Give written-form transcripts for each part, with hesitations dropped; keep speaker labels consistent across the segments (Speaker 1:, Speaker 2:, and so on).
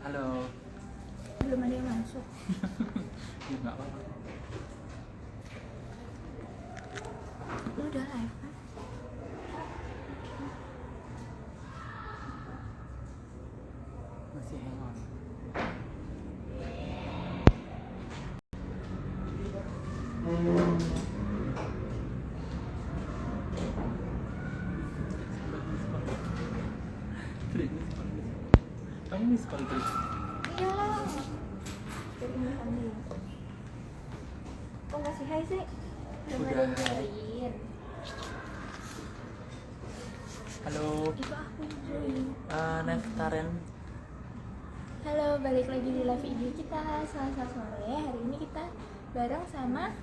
Speaker 1: Halo.
Speaker 2: Belum ada yang masuk.
Speaker 1: Ya nggak apa-apa.
Speaker 2: Lu udah live kan?
Speaker 1: Masih hang on. Kamu miss call terus?
Speaker 2: Iya. Jadi makan dulu. Kok masih hai sih? Belum ada yang
Speaker 1: Udah.
Speaker 2: join.
Speaker 1: Halo.
Speaker 2: Itu aku yang join.
Speaker 1: Neftaren.
Speaker 2: Halo, balik lagi di live video kita Selasa sore. Hari ini kita bareng sama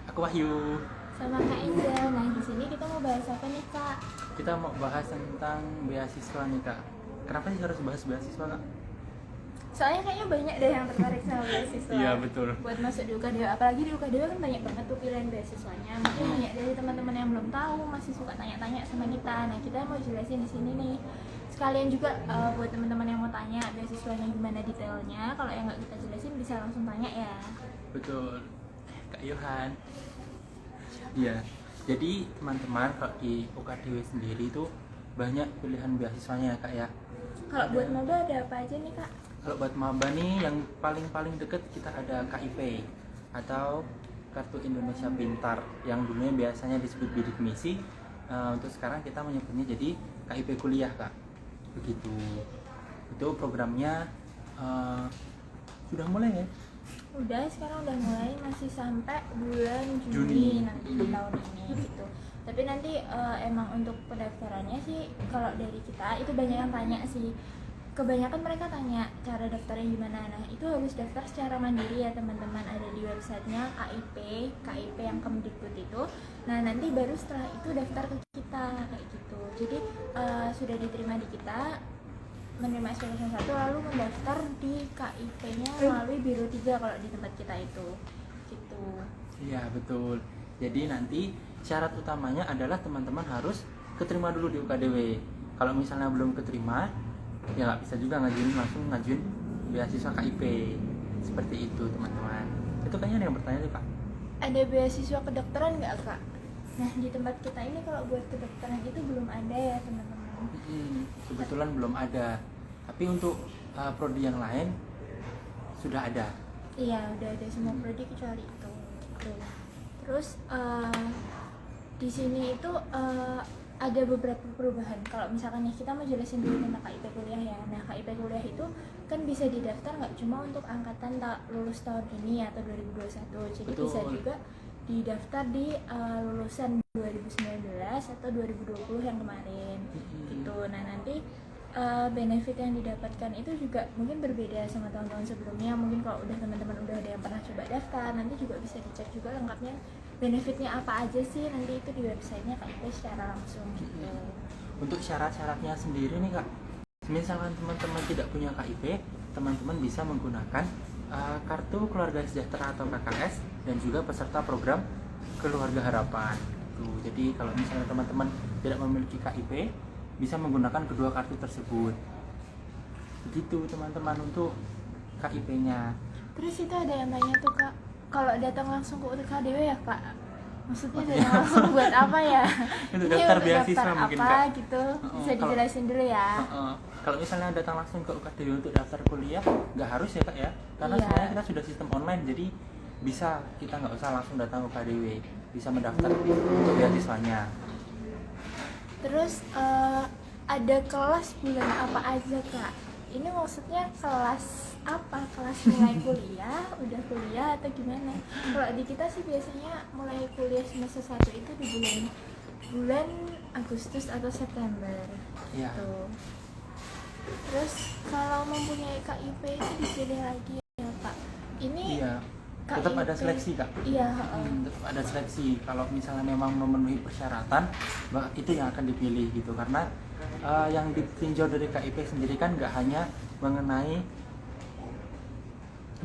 Speaker 1: Aku Wahyu.
Speaker 2: Kak Angel. Nah, di sini kita mau bahas apa nih, Kak?
Speaker 1: Kita mau bahas tentang beasiswa nih kak. Kenapa sih harus bahas beasiswa kak?
Speaker 2: Soalnya kayaknya banyak deh yang tertarik sama beasiswa.
Speaker 1: Iya, betul.
Speaker 2: Buat masuk di UKDW, apalagi di UKDW kan banyak banget tuh pilihan beasiswanya. Mungkin banyak dari teman-teman yang belum tahu masih suka tanya-tanya sama kita. Nah, kita mau jelasin di sini nih. Sekalian juga buat teman-teman yang mau tanya beasiswanya gimana detailnya. Kalau yang nggak kita jelasin bisa langsung tanya ya.
Speaker 1: Betul. Kak Yohan. Iya. Jadi teman-teman kalau di UKDW sendiri itu banyak pilihan beasiswanya ya kak ya.
Speaker 2: Kalau buat maba ada apa aja nih, Kak?
Speaker 1: Kalau buat maba nih yang paling deket kita ada KIP atau Kartu Indonesia Pintar yang dulunya biasanya disebut bidik misi. Untuk sekarang kita menyebutnya jadi KIP kuliah kak. Begitu. Itu programnya sudah mulai ya?
Speaker 2: Udah, sekarang udah mulai, masih sampai bulan
Speaker 1: Juni.
Speaker 2: Juni nanti tahun ini gitu. Tapi nanti emang untuk pendaftarannya sih kalau dari kita itu banyak yang tanya sih. Kebanyakan mereka tanya cara daftarnya gimana. Nah, itu harus daftar secara mandiri ya teman-teman. Ada di websitenya KIP yang Kemdikbud itu. Nah, nanti baru setelah itu daftar ke kita kayak gitu. Jadi sudah diterima di kita, menerima SPK 1 lalu mendaftar di KIP-nya melalui Biro 3 kalau di tempat kita itu gitu.
Speaker 1: Iya betul. Jadi nanti syarat utamanya adalah teman-teman harus keterima dulu di UKDW. Kalau misalnya belum keterima, ya nggak bisa juga langsung ngajuin beasiswa KIP. Seperti itu teman-teman. Itu kayaknya ada yang bertanya tuh kak.
Speaker 2: Ada beasiswa kedokteran nggak, Kak? Nah, di tempat kita ini kalau buat kedokteran itu belum ada ya teman-teman.
Speaker 1: Kebetulan belum ada. Tapi untuk prodi yang lain sudah ada.
Speaker 2: Iya, udah ada semua prodi kecuali itu. Tuh. Terus di sini itu ada beberapa perubahan. Kalau misalkan nih kita mau jelasin dulu tentang KIP kuliah ya. Nah, KIP kuliah itu kan bisa didaftar nggak cuma untuk angkatan lulus tahun ini atau 2021. Jadi
Speaker 1: Betul.
Speaker 2: bisa juga didaftar di lulusan 2019 atau 2020 yang kemarin gitu. Nah, nanti benefit yang didapatkan itu juga mungkin berbeda sama tahun-tahun sebelumnya. Mungkin kalau teman-teman udah ada yang pernah coba daftar, nanti juga bisa dicek juga lengkapnya benefitnya apa aja sih, nanti itu di websitenya KIP secara langsung gitu.
Speaker 1: Untuk syarat-syaratnya sendiri nih kak, misalkan teman-teman tidak punya KIP, teman-teman bisa menggunakan kartu keluarga sejahtera atau KKS dan juga peserta program keluarga harapan. Tuh, jadi kalau misalnya teman-teman tidak memiliki KIP, bisa menggunakan kedua kartu tersebut. Begitu teman-teman untuk KIP-nya.
Speaker 2: Terus itu ada yang tanya tuh, Kak, kalau datang langsung ke UKDW ya, Kak? Maksudnya datang langsung buat apa ya?
Speaker 1: Itu
Speaker 2: Ini
Speaker 1: daftar
Speaker 2: untuk
Speaker 1: beasiswa
Speaker 2: daftar
Speaker 1: mungkin
Speaker 2: apa
Speaker 1: kak.
Speaker 2: gitu? Bisa
Speaker 1: Kalau-
Speaker 2: dijelasin dulu ya.
Speaker 1: Kalau misalnya datang langsung ke UKDW untuk daftar kuliah, nggak harus ya kak ya, karena
Speaker 2: Iya.
Speaker 1: sebenarnya kita sudah sistem online, jadi bisa kita nggak usah langsung datang ke UKDW, bisa mendaftar untuk beasiswanya.
Speaker 2: Terus ada kelas bulan apa aja, Kak? Ini maksudnya kelas apa? Kelas mulai kuliah, udah kuliah atau gimana? Kalau di kita sih biasanya mulai kuliah semester 1 itu di bulan Agustus atau September.
Speaker 1: Iya.
Speaker 2: Gitu. Terus kalau mempunyai KIP itu dipilih lagi ya, Pak? Ini
Speaker 1: Iya. Tetap ada
Speaker 2: KIP.
Speaker 1: seleksi kak.
Speaker 2: Iya,
Speaker 1: Tetap ada seleksi. Kalau misalnya memang memenuhi persyaratan, itu yang akan dipilih gitu. Karena yang ditinjau dari KIP sendiri kan nggak hanya mengenai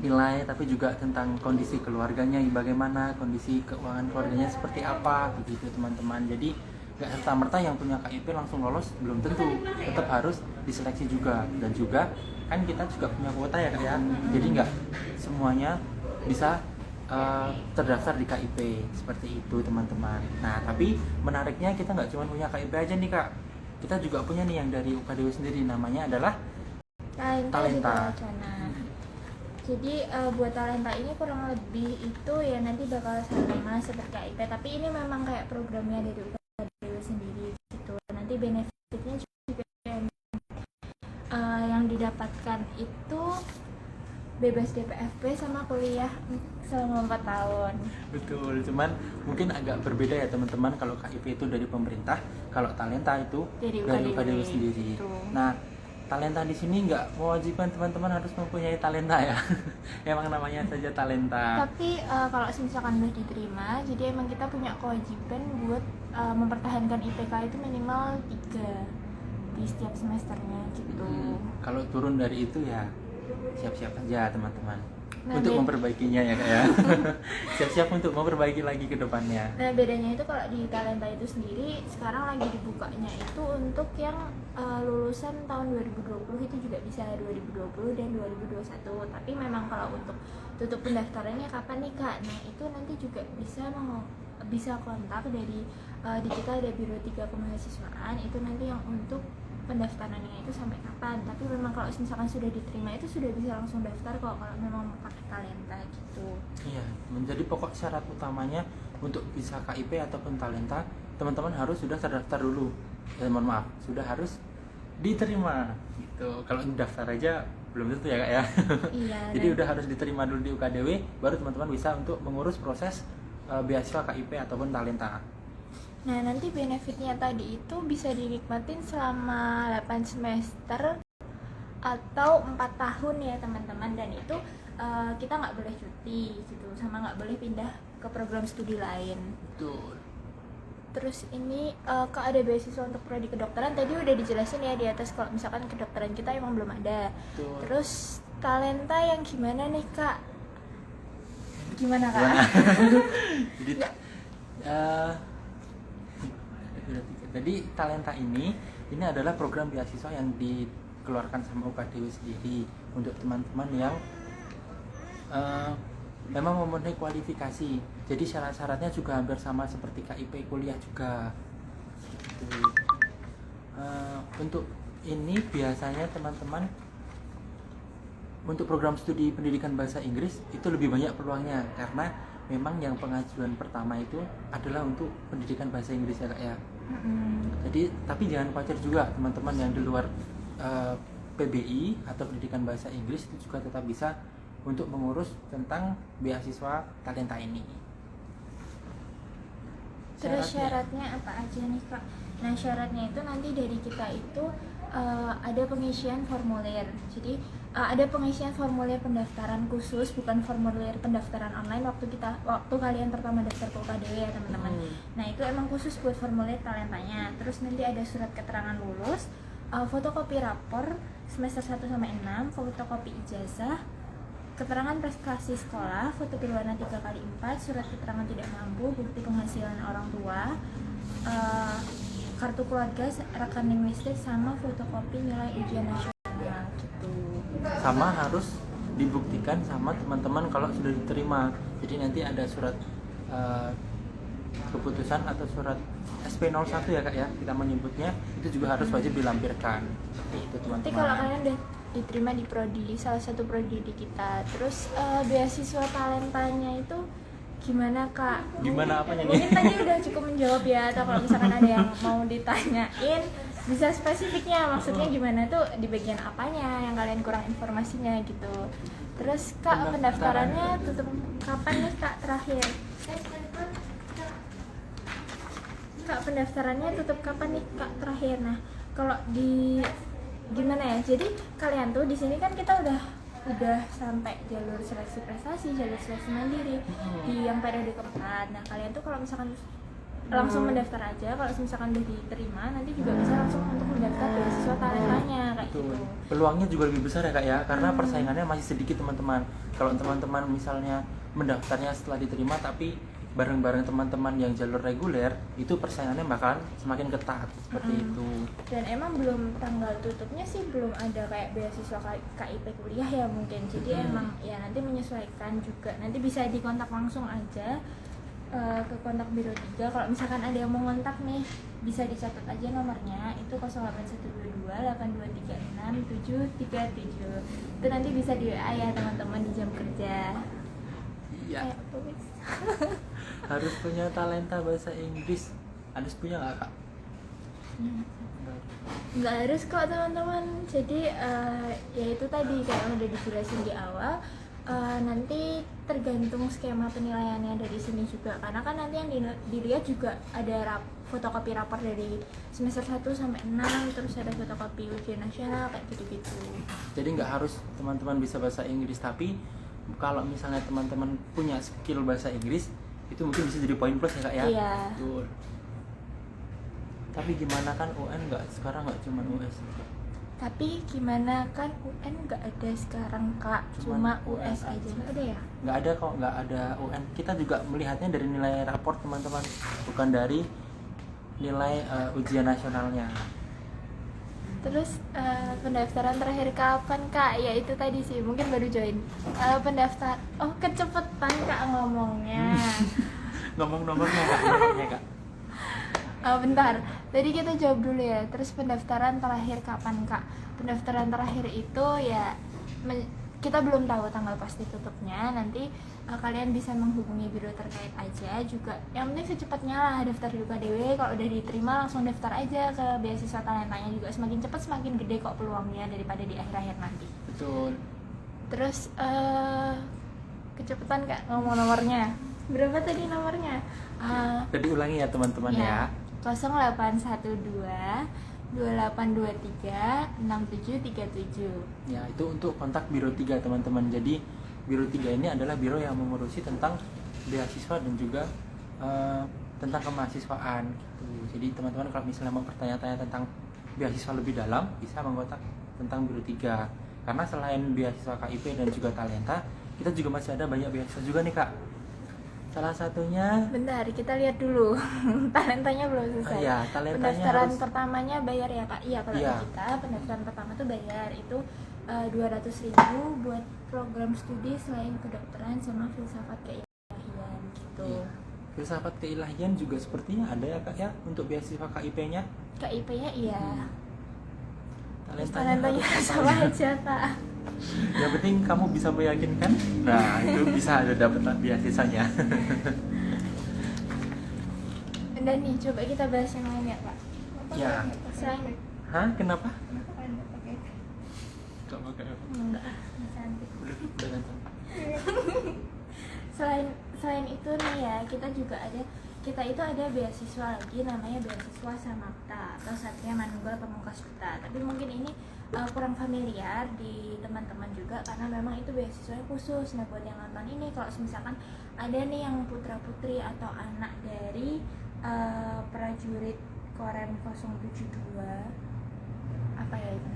Speaker 1: nilai, tapi juga tentang kondisi keluarganya, bagaimana kondisi keuangan keluarganya seperti apa, begitu teman-teman. Jadi nggak serta-merta yang punya KIP langsung lolos, belum tentu, tetap harus diseleksi juga. Dan juga kan kita juga punya kuota ya Kak ya, jadi nggak semuanya bisa terdaftar di KIP seperti itu teman-teman. Nah tapi menariknya kita nggak cuma punya KIP aja nih Kak, kita juga punya nih yang dari UKDW sendiri, namanya adalah Talenta.
Speaker 2: Jadi buat talenta ini kurang lebih itu ya nanti bakal sama seperti KIP, tapi ini memang kayak programnya dari UKDW sendiri gitu. Nanti benefitnya juga yang didapatkan itu bebas DPFP sama kuliah selama 4 tahun.
Speaker 1: Betul, cuman mungkin agak berbeda ya teman-teman, kalau KIP itu dari pemerintah, kalau Talenta itu dari UKDW sendiri.
Speaker 2: Gitu.
Speaker 1: Nah, Talenta di sini nggak mewajibkan teman-teman harus mempunyai talenta ya. Emang namanya saja talenta.
Speaker 2: Tapi kalau misalkan udah diterima, jadi emang kita punya kewajiban buat mempertahankan IPK itu minimal 3 di setiap semesternya gitu.
Speaker 1: Kalau turun dari itu ya siap-siap aja teman-teman.
Speaker 2: Nah,
Speaker 1: untuk memperbaikinya ya Kak ya. Siap-siap untuk memperbaiki lagi ke depannya.
Speaker 2: Nah bedanya itu kalau di Talenta itu sendiri sekarang lagi dibukanya itu untuk yang lulusan tahun 2020 itu juga bisa 2020 dan 2021. Tapi memang kalau untuk tutup pendaftarannya kapan nih Kak? Nah itu nanti juga bisa kontak dari di kita ada Biro 3 Kemahasiswaan, itu nanti yang untuk pendaftarannya itu sampai kapan. Tapi memang kalau misalkan sudah diterima itu sudah bisa langsung daftar kok kalau memang mau pakai Talenta gitu.
Speaker 1: Iya, menjadi pokok syarat utamanya untuk bisa KIP ataupun Talenta, teman-teman harus sudah terdaftar dulu. Mohon maaf, sudah harus diterima gitu. Kalau daftar aja belum tentu ya Kak ya.
Speaker 2: Iya.
Speaker 1: Jadi udah harus diterima dulu di UKDW, baru teman-teman bisa untuk mengurus proses beasiswa KIP ataupun Talenta.
Speaker 2: Nah nanti benefitnya tadi itu bisa dinikmatin selama 8 semester atau 4 tahun ya teman-teman, dan itu kita nggak boleh cuti gitu, sama nggak boleh pindah ke program studi lain.
Speaker 1: Betul.
Speaker 2: Terus ini Kak ada beasiswa untuk prodi kedokteran, tadi udah dijelasin ya di atas kalau misalkan kedokteran kita emang belum ada.
Speaker 1: Betul.
Speaker 2: Terus Talenta yang gimana nih Kak? Gimana Kak?
Speaker 1: Jadi Talenta ini adalah program beasiswa yang dikeluarkan sama UKDW sendiri untuk teman-teman yang memang memenuhi kualifikasi. Jadi syarat-syaratnya juga hampir sama seperti KIP kuliah juga. Gitu. Untuk ini biasanya teman-teman untuk program studi pendidikan bahasa Inggris itu lebih banyak peluangnya, karena memang yang pengajuan pertama itu adalah untuk pendidikan bahasa Inggris ya Kak ya. Jadi tapi jangan khawatir juga teman-teman yang di luar PBI atau pendidikan bahasa Inggris itu juga tetap bisa untuk mengurus tentang beasiswa Talenta ini.
Speaker 2: Terus syaratnya apa aja nih Kak? Nah syaratnya itu nanti dari kita itu ada pengisian formulir. Jadi ada pengisian formulir pendaftaran khusus, bukan formulir pendaftaran online waktu kalian pertama daftar ke UKDW ya teman-teman. Nah itu emang khusus buat formulir talentanya. Terus nanti ada surat keterangan lulus, fotokopi rapor semester 1 sampai 6, fotokopi ijazah, keterangan prestasi sekolah, foto berwarna 3x4, surat keterangan tidak mampu, bukti penghasilan orang tua, kartu keluarga, rekening listrik, sama fotokopi nilai ujian nasional gitu.
Speaker 1: Sama harus dibuktikan sama teman-teman kalau sudah diterima. Jadi nanti ada surat keputusan atau surat SP01 ya Kak ya, kita menyebutnya, itu juga harus wajib dilampirkan. Seperti itu teman-teman.
Speaker 2: Nanti kalau kalian udah diterima di prodi, salah satu prodi di kita, terus beasiswa talentanya itu gimana Kak?
Speaker 1: Gimana apanya nih?
Speaker 2: Mungkin tadi udah cukup menjawab ya, atau kalau misalkan ada yang mau ditanyain bisa spesifiknya, maksudnya gimana tuh di bagian apanya yang kalian kurang informasinya gitu. Terus Kak pendaftarannya tutup kapan nih Kak terakhir? Kak pendaftarannya tutup kapan nih Kak terakhir? Nah kalau di gimana ya, jadi kalian tuh di sini kan kita udah sampai jalur seleksi prestasi, jalur seleksi mandiri di yang periode keempat. Nah kalian tuh kalau misalkan langsung mendaftar aja, kalau misalkan udah diterima nanti juga bisa langsung untuk mendaftar beasiswa talentanya kayak gitu.
Speaker 1: Peluangnya juga lebih besar ya Kak ya, karena persaingannya masih sedikit teman-teman. Kalau teman-teman misalnya mendaftarnya setelah diterima tapi bareng-bareng teman-teman yang jalur reguler itu persaingannya bakalan semakin ketat seperti itu.
Speaker 2: Dan emang belum tanggal tutupnya sih, belum ada kayak beasiswa KIP kuliah ya mungkin. Jadi emang ya nanti menyesuaikan juga. Nanti bisa dikontak langsung aja ke kontak Biro 3. Kalau misalkan ada yang mau kontak nih, bisa dicatat aja nomornya, itu 08122 8236 737. Itu nanti bisa di WA ya teman-teman di jam kerja.
Speaker 1: Iya.
Speaker 2: Kayak apa, Wis?
Speaker 1: Harus punya talenta bahasa Inggris. Harus punya nggak kak?
Speaker 2: Nggak harus kok teman-teman. Jadi ya itu tadi kayak yang udah dijelasin di awal. Nanti tergantung skema penilaiannya dari sini juga, karena kan nanti yang dilihat juga ada fotokopi rapor dari semester 1 sampai 6, terus ada fotokopi ujian nasional kayak gitu-gitu.
Speaker 1: Jadi nggak harus teman-teman bisa bahasa Inggris, tapi kalau misalnya teman-teman punya skill bahasa Inggris itu mungkin bisa jadi poin plus ya kak ya.
Speaker 2: Iya.
Speaker 1: Betul. Tapi gimana kan UN sekarang nggak cuma US.
Speaker 2: Tapi gimana kan UN nggak ada sekarang kak, cuma US aja. Nggak ada ya?
Speaker 1: Nggak ada kok, nggak ada UN. Kita juga melihatnya dari nilai raport teman-teman, bukan dari nilai ujian nasionalnya.
Speaker 2: Terus pendaftaran terakhir kapan kak? Ya itu tadi sih, mungkin baru join. Pendaftar, oh kecepetan kak ngomongnya.
Speaker 1: Ngomong nomornya kak.
Speaker 2: Bentar, tadi kita jawab dulu ya. Terus pendaftaran terakhir kapan kak? Pendaftaran terakhir itu ya kita belum tahu tanggal pasti tutupnya. Nanti kalian bisa menghubungi biro terkait aja juga. Yang penting secepatnya lah daftar di UKDW. Kalau udah diterima langsung daftar aja ke beasiswa talentanya juga. Semakin cepat semakin gede kok peluangnya daripada di akhir-akhir nanti.
Speaker 1: Betul.
Speaker 2: Terus kecepatan kak ngomong nomornya. Berapa tadi nomornya?
Speaker 1: Jadi ulangi ya teman-teman ya.
Speaker 2: 0812 2823 6737.
Speaker 1: Ya, itu untuk kontak Biro 3 teman-teman. Jadi Biro 3 ini adalah biro yang mengurusi tentang beasiswa dan juga tentang kemahasiswaan gitu. Jadi teman-teman kalau misalnya mau bertanya-tanya tentang beasiswa lebih dalam, bisa mengkontak tentang Biro 3. Karena selain beasiswa KIP dan juga talenta, kita juga masih ada banyak beasiswa juga nih kak. Salah satunya,
Speaker 2: bentar kita lihat dulu. Talentanya belum selesai.
Speaker 1: Iya, talentanya
Speaker 2: pendaftaran
Speaker 1: harus...
Speaker 2: pertamanya bayar ya kak? Iya, kalau
Speaker 1: Iya.
Speaker 2: di kita pendaftaran pertama tuh bayar itu 200.000 buat program studi selain kedokteran sama filsafat keilahian gitu.
Speaker 1: Iya. Filsafat keilahian juga sepertinya ada ya kak ya untuk beasiswa KIP-nya.
Speaker 2: KIP-nya iya.
Speaker 1: Talentanya harus
Speaker 2: sama aja kak.
Speaker 1: Yang penting kamu bisa meyakinkan, nah itu bisa ada dapat beasiswanya.
Speaker 2: Dan nih coba kita bahas yang lain ya kak.
Speaker 1: Ya.
Speaker 2: Selain
Speaker 1: Hah? Kenapa?
Speaker 2: pakai
Speaker 1: Gak pakai apa?
Speaker 2: enggak cantik.
Speaker 1: Udah ganteng.
Speaker 2: Selain itu nih ya, kita itu ada beasiswa lagi namanya beasiswa Samakta atau Satria Manunggal Pamungkas Duta. Tapi mungkin ini kurang familiar di teman-teman juga karena memang itu beasiswa khusus. Nah buat yang nonton ini, kalau misalkan ada nih yang putra-putri atau anak dari prajurit Korem 072 apa ya itu?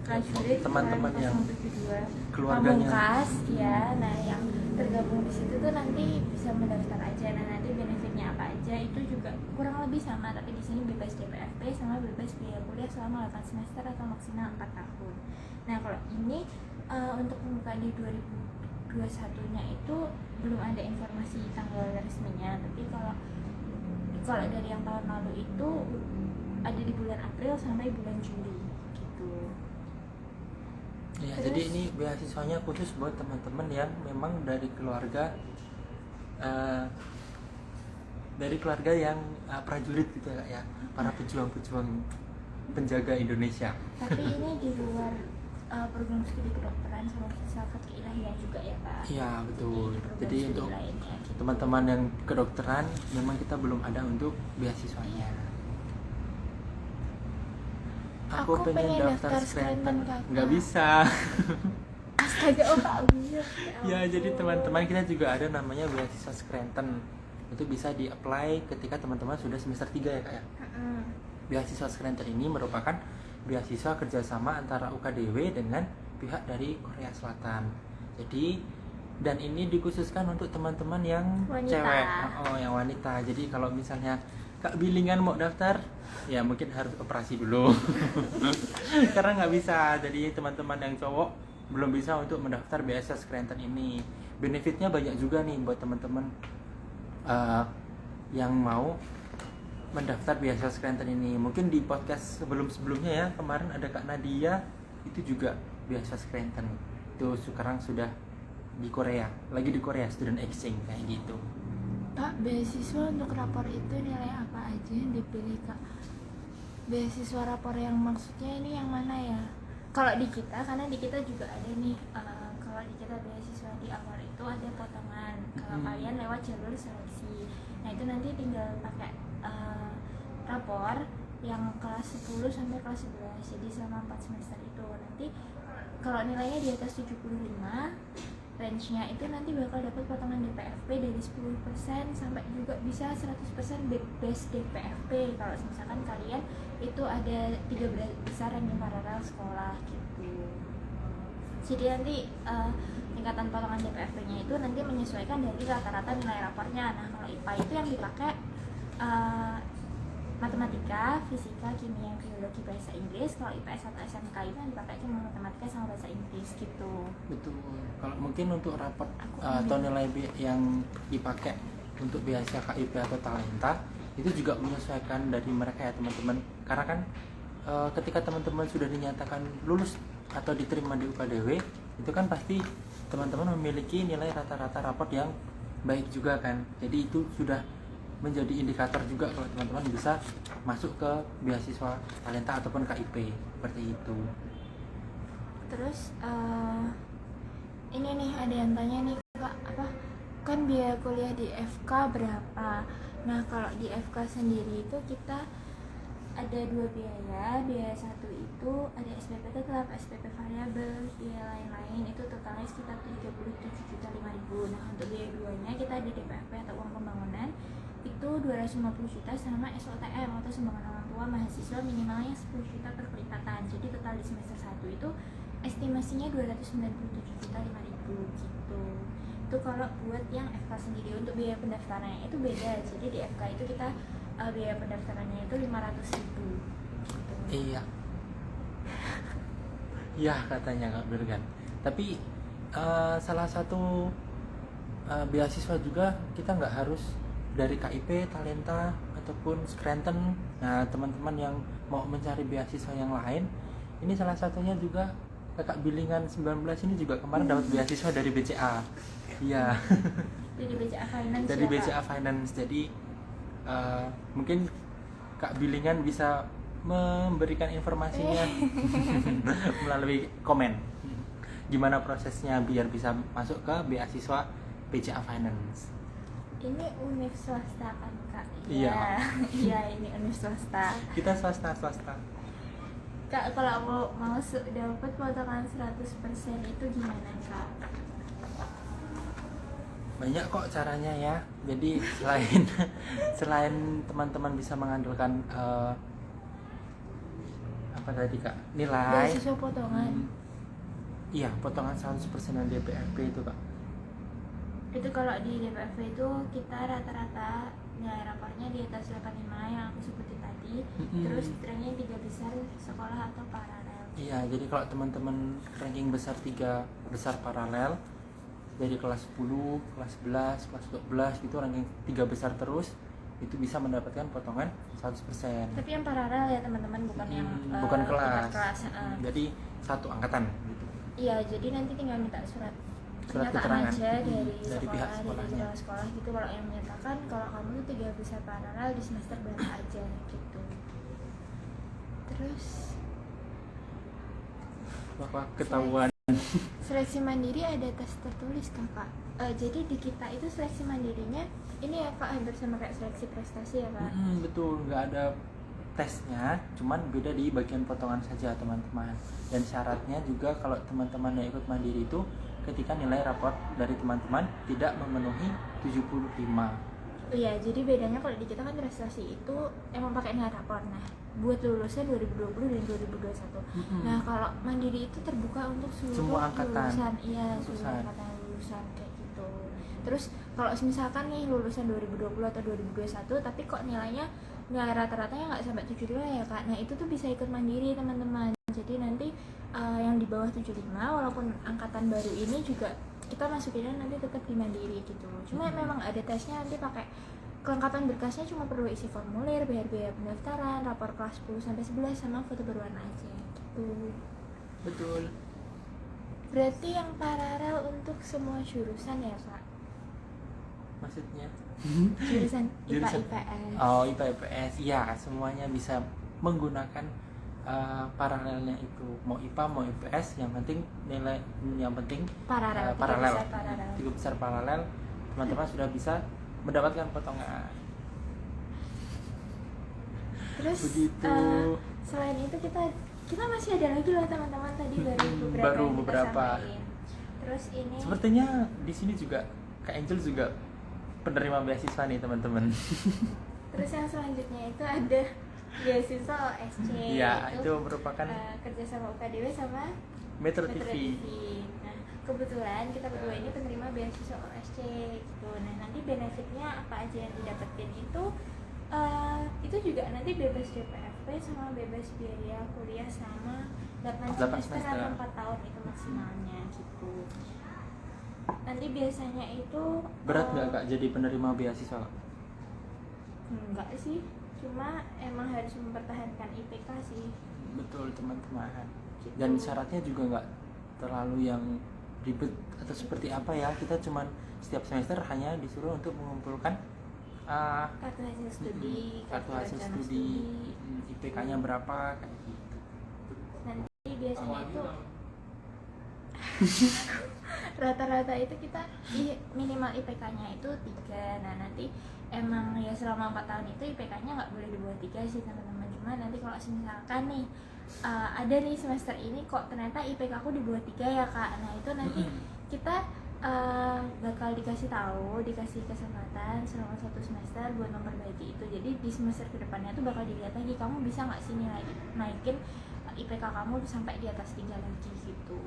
Speaker 2: Prajurit
Speaker 1: Teman-teman
Speaker 2: Korem
Speaker 1: yang
Speaker 2: 072
Speaker 1: keluarganya.
Speaker 2: Pamungkas ya. Nah yang tergabung di situ tuh nanti bisa mendaftar aja. Nah nanti benefitnya apa aja itu juga kurang lebih sama, tapi di sini bebas DPRP sama bebas biaya kuliah selama 8 semester atau maksimal 4 tahun. Nah kalau ini untuk pembukaan di 2021 nya itu belum ada informasi tanggal resminya, tapi kalau dari yang tahun lalu itu ada di bulan April sampai bulan Juli gitu.
Speaker 1: Ya,
Speaker 2: Terus?
Speaker 1: jadi ini beasiswanya khusus buat teman-teman yang memang dari keluarga yang prajurit gitu ya, Kak, ya, para pejuang-pejuang penjaga Indonesia.
Speaker 2: Tapi ini di luar program studi kedokteran sama filsafat keilahian juga ya Pak?
Speaker 1: Iya betul.
Speaker 2: Program
Speaker 1: Jadi
Speaker 2: studi
Speaker 1: untuk
Speaker 2: lainnya, gitu.
Speaker 1: teman-teman yang kedokteran memang kita belum ada untuk beasiswanya.
Speaker 2: Aku pengen daftar Scranton, Kakak.
Speaker 1: Nggak bisa.
Speaker 2: Astaga, oh Pak bisa.
Speaker 1: Ya, jadi teman-teman kita juga ada namanya beasiswa Scranton. Itu bisa di-apply ketika teman-teman sudah semester 3 ya Kak ya. Beasiswa Scranton ini merupakan beasiswa kerjasama antara UKDW dengan pihak dari Korea Selatan. Jadi Dan ini dikhususkan untuk teman-teman yang
Speaker 2: Wanita.
Speaker 1: cewek, yang wanita. Jadi kalau misalnya Kak Bilingan mau daftar, ya mungkin harus operasi dulu. Karena nggak bisa. Jadi teman-teman yang cowok belum bisa untuk mendaftar beasiswa Scranton ini. Benefitnya banyak juga nih buat teman-teman yang mau mendaftar beasiswa Scranton ini. Mungkin di podcast sebelum-sebelumnya ya, kemarin ada Kak Nadia, itu juga beasiswa Scranton. Itu sekarang sudah di Korea, lagi di Korea, student exchange kayak gitu.
Speaker 2: Kak, beasiswa untuk rapor itu nilai apa aja yang dipilih Kak? Beasiswa rapor yang maksudnya ini yang mana ya? Kalau di kita, karena di kita juga ada nih, kalau di kita beasiswa di awal itu ada potongan. Kalau kalian lewat jalur seleksi, nah itu nanti tinggal pakai rapor yang kelas 10 sampai kelas 11. Jadi selama 4 semester itu nanti kalau nilainya di atas 75, range-nya itu nanti bakal dapat potongan DPFP dari 10% sampai juga bisa 100% base DPFP kalau misalkan kalian itu ada 3 besar yang paralel sekolah gitu. Jadi nanti tingkatan potongan DPFP-nya itu nanti menyesuaikan dari rata-rata nilai rapornya. Nah kalau IPA itu yang dipakai matematika, fisika, kimia, biologi, bahasa Inggris. Kalau IPS atau SMK itu yang dipakai cuma matematika sama bahasa Inggris gitu.
Speaker 1: Betul. Kalau mungkin untuk raport atau nilai yang dipakai untuk beasiswa KIP atau talenta itu juga menyesuaikan dari mereka ya teman-teman. Karena kan ketika teman-teman sudah dinyatakan lulus atau diterima di UKDW, itu kan pasti teman-teman memiliki nilai rata-rata raport yang baik juga kan. Jadi itu sudah menjadi indikator juga kalau teman-teman bisa masuk ke beasiswa talenta ataupun KIP seperti itu.
Speaker 2: Terus ini nih ada yang tanya nih Kak, apa kan biaya kuliah di FK berapa? Nah kalau di FK sendiri itu kita ada 2 biaya. Biaya satu itu ada SPP tetap, SPP variabel, biaya lain-lain itu totalnya sekitar 37.500.000. Nah untuk biaya 2-nya kita ada DPFP atau uang pembangunan itu 250 juta sama SOTM atau sumbangan orang tua mahasiswa minimalnya 10 juta per kelipatan. Jadi total di semester 1 itu estimasinya 297.500.000 gitu. Itu kalau buat yang FK sendiri. Untuk biaya pendaftarannya itu beda. Jadi di FK itu kita biaya pendaftarannya itu 500.000 gitu.
Speaker 1: Iya. Ya katanya Kak Bergan. Tapi salah satu beasiswa juga kita nggak harus dari KIP, talenta ataupun Scranton. Nah teman-teman yang mau mencari beasiswa yang lain, ini salah satunya juga Kakak Bilingan 19 ini juga kemarin dapat beasiswa dari BCA. Iya.
Speaker 2: Dari BCA Finance.
Speaker 1: Dari
Speaker 2: ya,
Speaker 1: BCA
Speaker 2: Kak?
Speaker 1: Finance. Jadi mungkin Kak Bilingan bisa memberikan informasinya melalui komen. Gimana prosesnya biar bisa masuk ke beasiswa BCA Finance?
Speaker 2: Ini univ swasta kan Kak?
Speaker 1: Iya.
Speaker 2: Iya ini univ swasta.
Speaker 1: Kita swasta.
Speaker 2: Kak kalau mau dapat potongan 100% itu gimana Kak?
Speaker 1: Banyak kok caranya ya. Jadi selain teman-teman bisa mengandalkan apa tadi Kak? Nilai.
Speaker 2: Beasiswa potongan.
Speaker 1: Iya, potongan 100% dari DPFP itu Kak.
Speaker 2: Itu kalau di DPFP itu kita rata-rata nilai rapornya di atas 85 yang aku sebutin tadi. Terus ranking 3 besar sekolah atau paralel.
Speaker 1: Iya, jadi kalau teman-teman ranking besar 3 besar paralel dari kelas 10, kelas 11, kelas 12 itu ranking 3 besar terus, itu bisa mendapatkan potongan 100%.
Speaker 2: Tapi yang paralel ya teman-teman, bukan yang
Speaker 1: bukan
Speaker 2: tingkat
Speaker 1: kelas. Jadi satu angkatan gitu.
Speaker 2: Iya, jadi nanti tinggal minta surat
Speaker 1: Surat
Speaker 2: pernyataan
Speaker 1: keterangan
Speaker 2: aja dari
Speaker 1: dari pihak
Speaker 2: sekolah, dari
Speaker 1: sekolahnya.
Speaker 2: kepala sekolah gitu kalau yang menyatakan kalau kamu tuh 3 besar paralel di semester berapa aja gitu. Terus
Speaker 1: Bahwa ketahuan.
Speaker 2: seleksi mandiri ada tes tertulis kan Kak? Jadi di kita itu seleksi mandirinya ini ya Kak hampir sama kayak seleksi prestasi ya Kak?
Speaker 1: Betul, nggak ada tesnya, cuman beda di bagian potongan saja teman-teman. Dan syaratnya juga kalau teman-teman yang ikut mandiri itu ketika nilai raport dari teman-teman tidak memenuhi 75.
Speaker 2: Iya, jadi bedanya kalau di kita kan prestasi itu emang pakai nilai rapor. Nah, buat lulusnya 2020 dan 2021. Nah, kalau mandiri itu terbuka untuk seluruh
Speaker 1: Semua angkatan.
Speaker 2: lulusan. Iya,
Speaker 1: Lulusan.
Speaker 2: seluruh angkatan lulus. lulusan kayak gitu. Terus kalau misalkan nih lulusan 2020 atau 2021 tapi kok nilai rata-ratanya nggak sampai 75 ya Kak. Nah itu tuh bisa ikut mandiri teman-teman. Jadi nanti yang di bawah 75 walaupun angkatan baru ini juga kita masukinnya nanti tetap di mandiri gitu. Cuma memang ada tesnya, nanti pakai kelengkapan berkasnya cuma perlu isi formulir, bayar biaya pendaftaran, rapor kelas 10 sampai 11 sama foto berwarna aja gitu.
Speaker 1: Betul.
Speaker 2: Berarti yang paralel untuk semua jurusan ya Kak?
Speaker 1: Maksudnya
Speaker 2: Jurusan IPA
Speaker 1: Jurusan-
Speaker 2: IPS.
Speaker 1: oh IPA IPS ya, semuanya bisa menggunakan paralelnya itu, mau IPA mau IPS, yang penting nilai, yang penting
Speaker 2: Paralel,
Speaker 1: paralel,
Speaker 2: tiga besar paralel.
Speaker 1: tiga besar paralel, teman-teman sudah bisa mendapatkan potongan.
Speaker 2: Terus
Speaker 1: Begitu.
Speaker 2: selain itu kita masih ada lagi loh teman-teman, tadi baru
Speaker 1: beberapa.
Speaker 2: yang kita sampaikan. Terus ini
Speaker 1: Sepertinya di sini juga Kak Angel juga penerima beasiswa nih teman-teman.
Speaker 2: terus yang selanjutnya itu ada beasiswa OSC.
Speaker 1: Iya, itu merupakan
Speaker 2: kerja sama UKDW sama
Speaker 1: Metro
Speaker 2: Metro
Speaker 1: TV.
Speaker 2: Nah, kebetulan kita berdua ini penerima beasiswa OSC gitu. Nah, nanti benefitnya apa aja yang didapetin itu juga nanti bebas DPFP sama bebas biaya kuliah sama 8 semester atau 4 tahun itu maksimalnya gitu. Nanti biasanya itu
Speaker 1: Berat nggak Kak jadi penerima beasiswa Kak?
Speaker 2: enggak sih, cuma emang harus mempertahankan IPK sih.
Speaker 1: Betul teman-teman.
Speaker 2: Gitu.
Speaker 1: Dan syaratnya juga nggak terlalu yang ribet atau seperti apa ya. Kita cuman setiap semester hanya disuruh untuk mengumpulkan
Speaker 2: Kartu hasil studi,
Speaker 1: kartu hasil
Speaker 2: rencana
Speaker 1: studi, IPK-nya berapa kayak gitu.
Speaker 2: Nanti biasanya itu rata-rata itu kita minimal IPK-nya itu 3. Nah nanti emang ya selama 4 tahun itu IPK-nya nggak boleh di bawah 3 sih teman-teman. Cuma nanti kalau misalkan nih ada nih semester ini kok ternyata IPK aku di bawah 3 ya Kak. Nah itu nanti kita bakal dikasih kesempatan selama 1 semester buat memperbaiki itu. Jadi di semester kedepannya tuh bakal dilihat lagi kamu bisa nggak sih naikin IPK kamu sampai di atas 3 lagi gitu.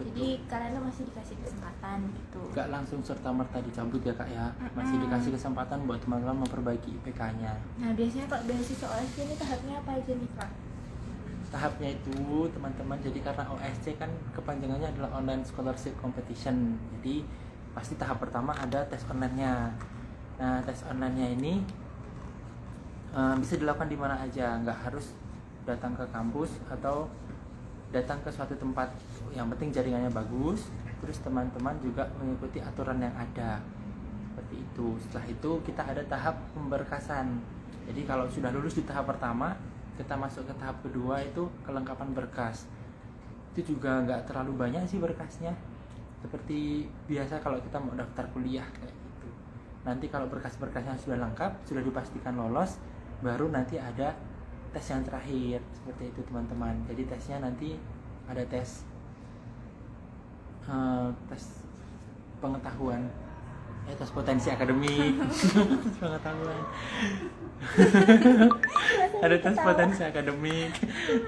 Speaker 2: Jadi kalian tuh masih dikasih kesempatan gitu.
Speaker 1: Gak langsung serta-merta dicabut ya Kak ya. Masih dikasih kesempatan buat teman-teman memperbaiki IPK-nya.
Speaker 2: Nah biasanya kalau beasiswa OSC ini tahapnya apa aja nih Kak?
Speaker 1: Tahapnya itu teman-teman, jadi karena OSC kan kepanjangannya adalah Online Scholarship Competition. Jadi pasti tahap pertama ada tes online-nya. Nah tes online-nya ini bisa dilakukan di mana aja, nggak harus datang ke kampus atau datang ke suatu tempat. Yang penting jaringannya bagus, terus teman-teman juga mengikuti aturan yang ada, seperti itu. Setelah itu kita ada tahap pemberkasan. Jadi kalau sudah lulus di tahap pertama, kita masuk ke tahap kedua, itu kelengkapan berkas. Itu juga nggak terlalu banyak sih berkasnya, seperti biasa kalau kita mau daftar kuliah kayak gitu. Nanti kalau berkas-berkasnya sudah lengkap, sudah dipastikan lolos, baru nanti ada tes yang terakhir, seperti itu teman-teman. Jadi tesnya nanti ada tes pengetahuan, tes potensi akademik, tes pengetahuan. Ada tes potensi akademik.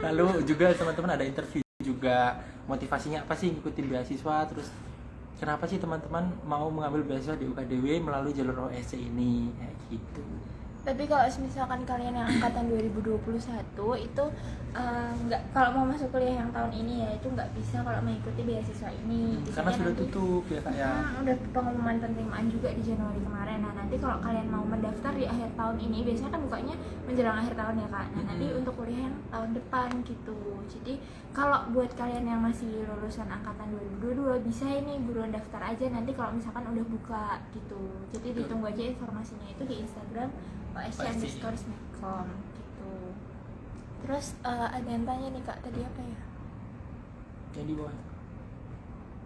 Speaker 1: Lalu juga teman-teman ada interview juga, motivasinya apa sih ngikutin beasiswa, terus kenapa sih teman-teman mau mengambil beasiswa di UKDW melalui jalur OSC ini, kayak gitu.
Speaker 2: Tapi kalau misalkan kalian yang angkatan 2021 itu nggak, kalau mau masuk kuliah yang tahun ini ya itu nggak bisa kalau mengikuti beasiswa ini.
Speaker 1: Karena
Speaker 2: Biasanya
Speaker 1: sudah
Speaker 2: nanti-
Speaker 1: tutup ya Kak ya.
Speaker 2: Udah pengumuman penerimaan juga di Januari kemarin. Nah nanti kalau kalian mau mendaftar di akhir tahun ini, biasanya kan bukanya menjelang akhir tahun ya Kak. Nah nanti untuk kuliah yang tahun depan gitu. Jadi kalau buat kalian yang masih lulusan angkatan 2022 bisa ini buruan daftar aja nanti kalau misalkan udah buka gitu. Jadi ditunggu aja informasinya itu di Instagram OSC_Medcom gitu. Terus ada yang tanya nih Kak, tadi apa ya?
Speaker 1: Jadi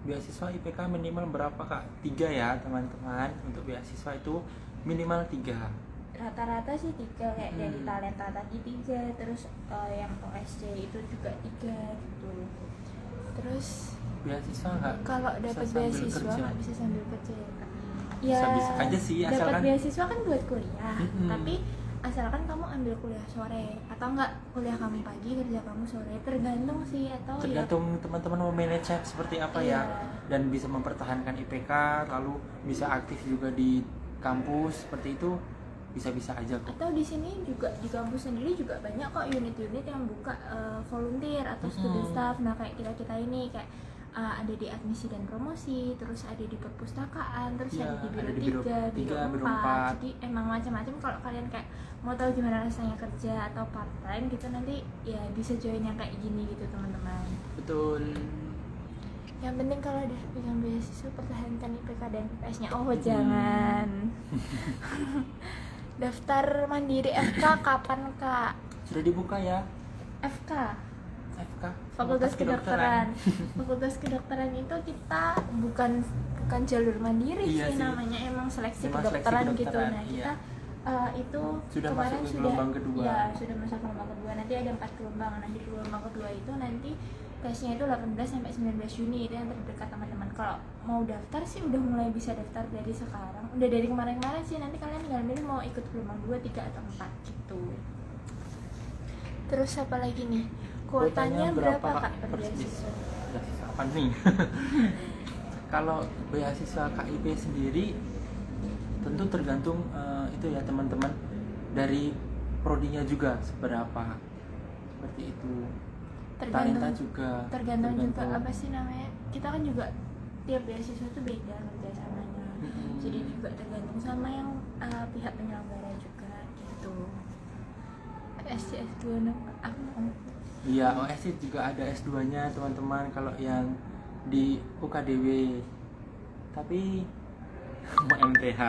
Speaker 1: beasiswa IPK minimal berapa Kak? 3 ya teman-teman. Untuk beasiswa itu minimal 3.
Speaker 2: Rata-rata sih 3 kayak dari talenta tadi 3, terus yang OSC itu juga 3 gitu. Terus
Speaker 1: Beasiswa nggak
Speaker 2: kalau
Speaker 1: bisa
Speaker 2: dapat
Speaker 1: sambil
Speaker 2: beasiswa
Speaker 1: kerja?
Speaker 2: nggak bisa sambil kerja ya Kak?
Speaker 1: Bisa-bisa aja sih,
Speaker 2: dapat
Speaker 1: asalkan
Speaker 2: beasiswa kan buat kuliah,
Speaker 1: Mm-mm.
Speaker 2: tapi asalkan kamu ambil kuliah sore atau enggak kuliah kamu pagi kerja kamu sore, tergantung sih, atau
Speaker 1: tergantung teman-teman mau manage seperti apa ya, dan bisa mempertahankan IPK lalu bisa aktif juga di kampus seperti itu, bisa-bisa aja kok.
Speaker 2: Atau di sini juga di kampus sendiri juga banyak kok unit-unit yang buka volunteer atau student staff. Nah kayak kita ini kayak ada di admisi dan promosi, terus ada di perpustakaan, terus ada di biro 3, biro 4. Jadi emang macam-macam. Kalau kalian kayak mau tahu gimana rasanya kerja atau part time gitu, nanti ya bisa join yang kayak gini gitu teman-teman.
Speaker 1: Betul.
Speaker 2: Yang penting kalau udah pegang beasiswa pertahankan IPK dan IPS-nya. Oh jangan. Daftar mandiri FK kapan Kak?
Speaker 1: Sudah dibuka ya
Speaker 2: FK
Speaker 1: Fakultas Kedokteran.
Speaker 2: Fakultas Kedokteran itu kita bukan jalur mandiri
Speaker 1: Iya
Speaker 2: sih,
Speaker 1: sih,
Speaker 2: namanya emang seleksi
Speaker 1: memang
Speaker 2: kedokteran
Speaker 1: seleksi
Speaker 2: gitu.
Speaker 1: kedokteran,
Speaker 2: Nah
Speaker 1: iya.
Speaker 2: kita itu
Speaker 1: Sudah
Speaker 2: kemarin
Speaker 1: masuk ke
Speaker 2: sudah
Speaker 1: gelombang kedua.
Speaker 2: ya sudah masuk gelombang kedua. Nanti ada 4 gelombang. Nah di gelombang kedua itu nanti tesnya itu 18 sampai 19 Juni, itu yang terdekat teman-teman. Kalau mau daftar sih udah mulai bisa daftar dari sekarang, udah dari kemarin-kemarin sih. Nanti kalian tinggal milih mau ikut gelombang 2, 3 atau 4 gitu. Terus apa lagi nih? Kuotanya berapa Kak per beasiswa?
Speaker 1: Beasiswa apa nih? Kalau beasiswa KIP sendiri tentu tergantung itu ya teman-teman, dari prodinya juga seberapa, seperti itu. Talenta juga
Speaker 2: tergantung juga apa sih namanya, kita kan juga tiap beasiswa tuh beda kerjasamanya. Jadi juga tergantung sama yang pihak penyelenggara juga gitu. S2 aku
Speaker 1: iya, OSC juga ada S2 nya teman-teman kalau yang di UKDW, tapi mau MTH.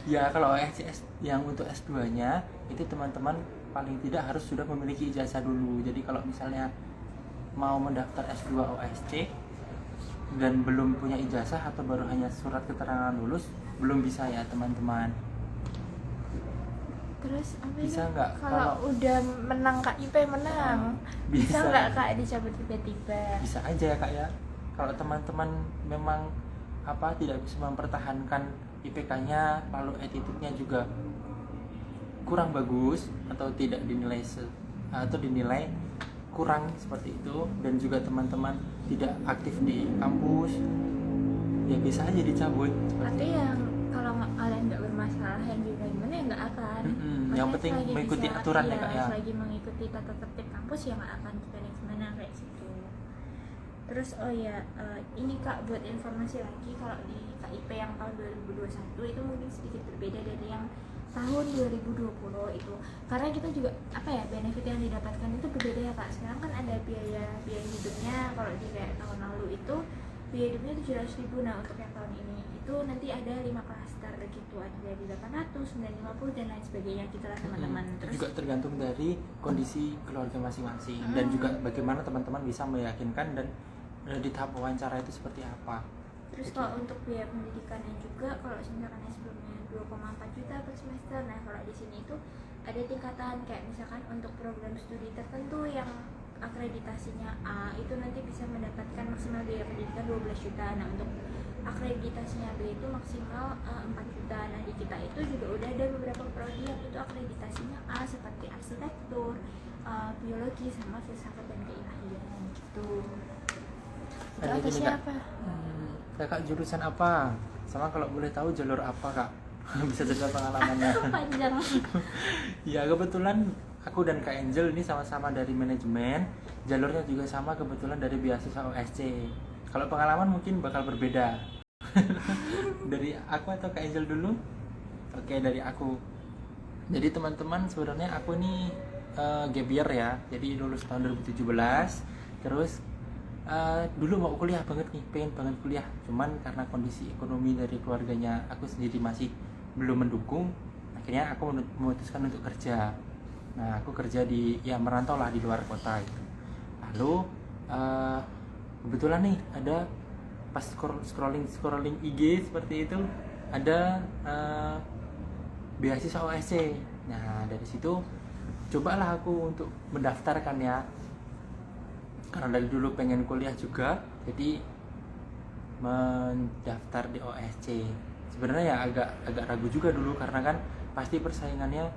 Speaker 1: Ya kalau OSC yang untuk S2 nya itu teman-teman paling tidak harus sudah memiliki ijazah dulu. Jadi kalau misalnya mau mendaftar S2 OSC dan belum punya ijazah atau baru hanya surat keterangan lulus, belum bisa ya teman-teman.
Speaker 2: Terus
Speaker 1: bisa nggak
Speaker 2: kalau udah menang KIP menang, bisa nggak Kak dicabut tiba-tiba?
Speaker 1: Bisa aja ya Kak ya. Kalau teman-teman memang tidak bisa mempertahankan IPK-nya, lalu attitude-nya juga kurang bagus atau tidak dinilai atau dinilai kurang seperti itu, dan juga teman-teman tidak aktif di kampus, ya bisa aja dicabut.
Speaker 2: Tapi yang kalau kalian nggak bermasalah yang gimana ya nggak akan.
Speaker 1: Yang penting mengikuti aturan ya Kak ya.
Speaker 2: Selagi mengikuti tata tertib kampus ya nggak akan gimana kayak gitu. Terus ini Kak buat informasi lagi, kalau di KIP yang tahun 2021 itu mungkin sedikit berbeda dari yang tahun 2020 itu, karena kita juga benefit yang didapatkan itu berbeda ya Kak. Sekarang kan ada biaya hidupnya, kalau di kayak tahun lalu itu biaya hidupnya 700.000. Nah untuk yang tahun ini itu nanti ada 5 klaster gitu, ada dari 800, 950 dan lain sebagainya gitu lah teman-teman. Terus
Speaker 1: juga tergantung dari kondisi keluarga masing-masing dan juga bagaimana teman-teman bisa meyakinkan dan di tahap wawancara itu seperti apa.
Speaker 2: Terus kalau untuk biaya pendidikannya juga, kalau misalkan sebelumnya 2,4 juta per semester, nah kalau di sini itu ada tingkatan, kayak misalkan untuk program studi tertentu yang akreditasinya A itu nanti bisa mendapatkan maksimal biaya pendidikan 12 juta. Nah untuk akreditasinya B itu maksimal 4 juta. Nah di kita itu juga udah ada beberapa prodi yang itu akreditasinya A, seperti arsitektur, biologi, sama filsafat dan keilahian gitu. Itu atasnya apa?
Speaker 1: Kakak jurusan apa? Sama kalau boleh tahu jalur apa Kak? Bisa cerita pengalamannya.
Speaker 2: Panjang.
Speaker 1: Ya kebetulan aku dan Kak Angel ini sama-sama dari manajemen, jalurnya juga sama kebetulan dari beasiswa OSC. Kalau pengalaman mungkin bakal berbeda. Dari aku atau Kak Angel dulu? Oke, dari aku. Jadi teman-teman, sebenarnya aku nih gap year ya. Jadi lulus tahun 2017. Terus dulu mau kuliah banget nih, pengen banget kuliah. Cuman karena kondisi ekonomi dari keluarganya aku sendiri masih belum mendukung, akhirnya aku memutuskan untuk kerja. Nah, aku kerja merantau lah di luar kota gitu. Lalu kebetulan nih ada pas scrolling IG seperti itu ada beasiswa OSC. Nah, dari situ cobalah aku untuk mendaftarkan ya. Karena dari dulu pengen kuliah juga, jadi mendaftar di OSC. Sebenarnya ya agak ragu juga dulu karena kan pasti persaingannya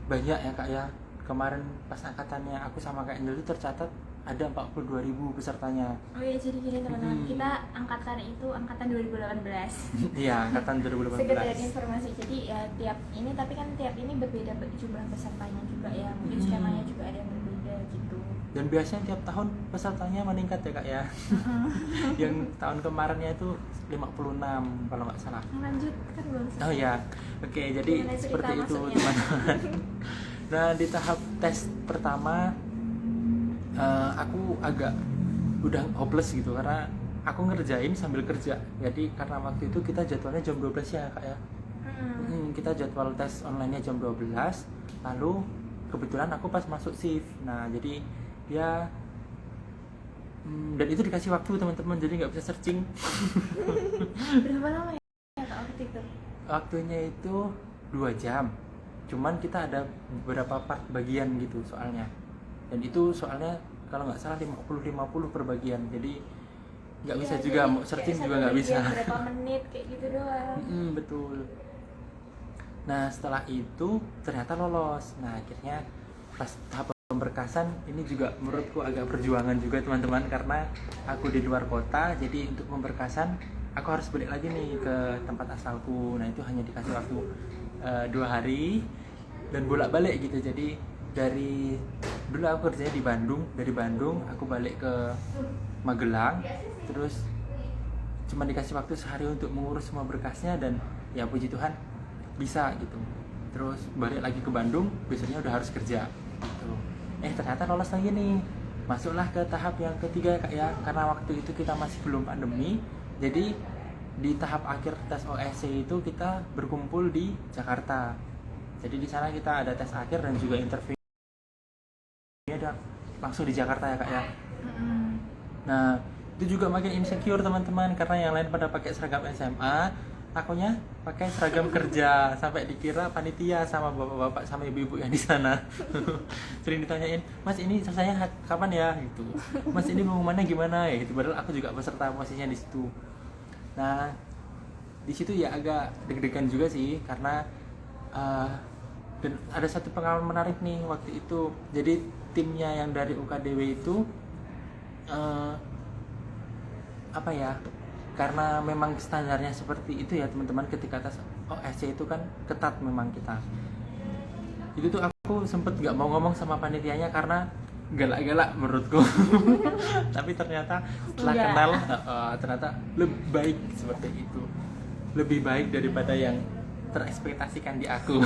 Speaker 1: banyak ya Kak ya. Kemarin pas angkatannya aku sama Kak Angel itu tercatat ada 42.000 pesertanya.
Speaker 2: Oh iya, jadi gini teman-teman, kita angkatan itu angkatan 2018.
Speaker 1: Iya, angkatan 2018.
Speaker 2: Sekedar informasi, jadi ya tiap ini, tapi kan tiap ini berbeda jumlah pesertanya juga ya, mungkin skemanya juga ada yang berbeda gitu.
Speaker 1: Dan biasanya tiap tahun pesertanya meningkat ya Kak ya. Yang tahun kemarinnya itu 56 kalau nggak salah.
Speaker 2: Lanjut kan belum selesai.
Speaker 1: Oh ya, oke, jadi
Speaker 2: Gimana cerita
Speaker 1: seperti itu
Speaker 2: masuknya?
Speaker 1: teman-teman. Nah di tahap tes pertama aku agak udah hopeless gitu karena aku ngerjain sambil kerja. Jadi karena waktu itu kita jadwalnya jam 12 ya Kak ya. Kita jadwal tes online-nya jam 12. Lalu kebetulan aku pas masuk shift. Nah jadi ya dan itu dikasih waktu teman-teman, jadi nggak bisa searching.
Speaker 2: Berapa lama ya Kak waktu itu?
Speaker 1: Waktunya itu 2 jam. Cuman kita ada beberapa part bagian gitu soalnya. Dan itu soalnya kalau nggak salah 50-50 per bagian. Jadi nggak bisa juga, mau searching juga nggak bisa.
Speaker 2: Berapa menit kayak gitu doang.
Speaker 1: Betul. Nah setelah itu ternyata lolos. Nah akhirnya pas tahap pemberkasan ini juga menurutku agak perjuangan juga teman-teman, karena aku di luar kota. Jadi untuk pemberkasan aku harus balik lagi nih ke tempat asalku. Nah itu hanya dikasih waktu 2 hari dan bolak-balik gitu. Jadi dari dulu aku kerjanya di Bandung, dari Bandung aku balik ke Magelang, terus cuma dikasih waktu sehari untuk mengurus semua berkasnya, dan ya puji Tuhan bisa gitu. Terus balik lagi ke Bandung, besoknya udah harus kerja gitu. Ternyata lolos lagi nih, masuklah ke tahap yang ketiga Kak ya. Karena waktu itu kita masih belum pandemi, jadi di tahap akhir tes OSC itu kita berkumpul di Jakarta. Jadi di sana kita ada tes akhir dan juga interview ada langsung di Jakarta ya Kak ya. Nah itu juga makin insecure teman-teman, karena yang lain pada pakai seragam SMA, akunya pakai seragam kerja, sampai dikira panitia sama bapak-bapak sama ibu-ibu yang di sana. Sering ditanyain, Mas ini selesainya kapan ya gitu, Mas ini pengumumannya gimana ya gitu. Padahal aku juga peserta posisinya di situ. Nah di situ ya agak deg-degan juga sih, karena dan ada satu pengalaman menarik nih waktu itu. Jadi timnya yang dari UKDW itu apa ya, karena memang standarnya seperti itu ya teman-teman. Ketika tes OSC itu kan ketat memang kita. Itu tuh aku sempet nggak mau ngomong sama panitianya karena galak-galak menurutku. Tapi ternyata setelah kenal ternyata lebih baik seperti itu, lebih baik daripada yang terekspektasikan di aku.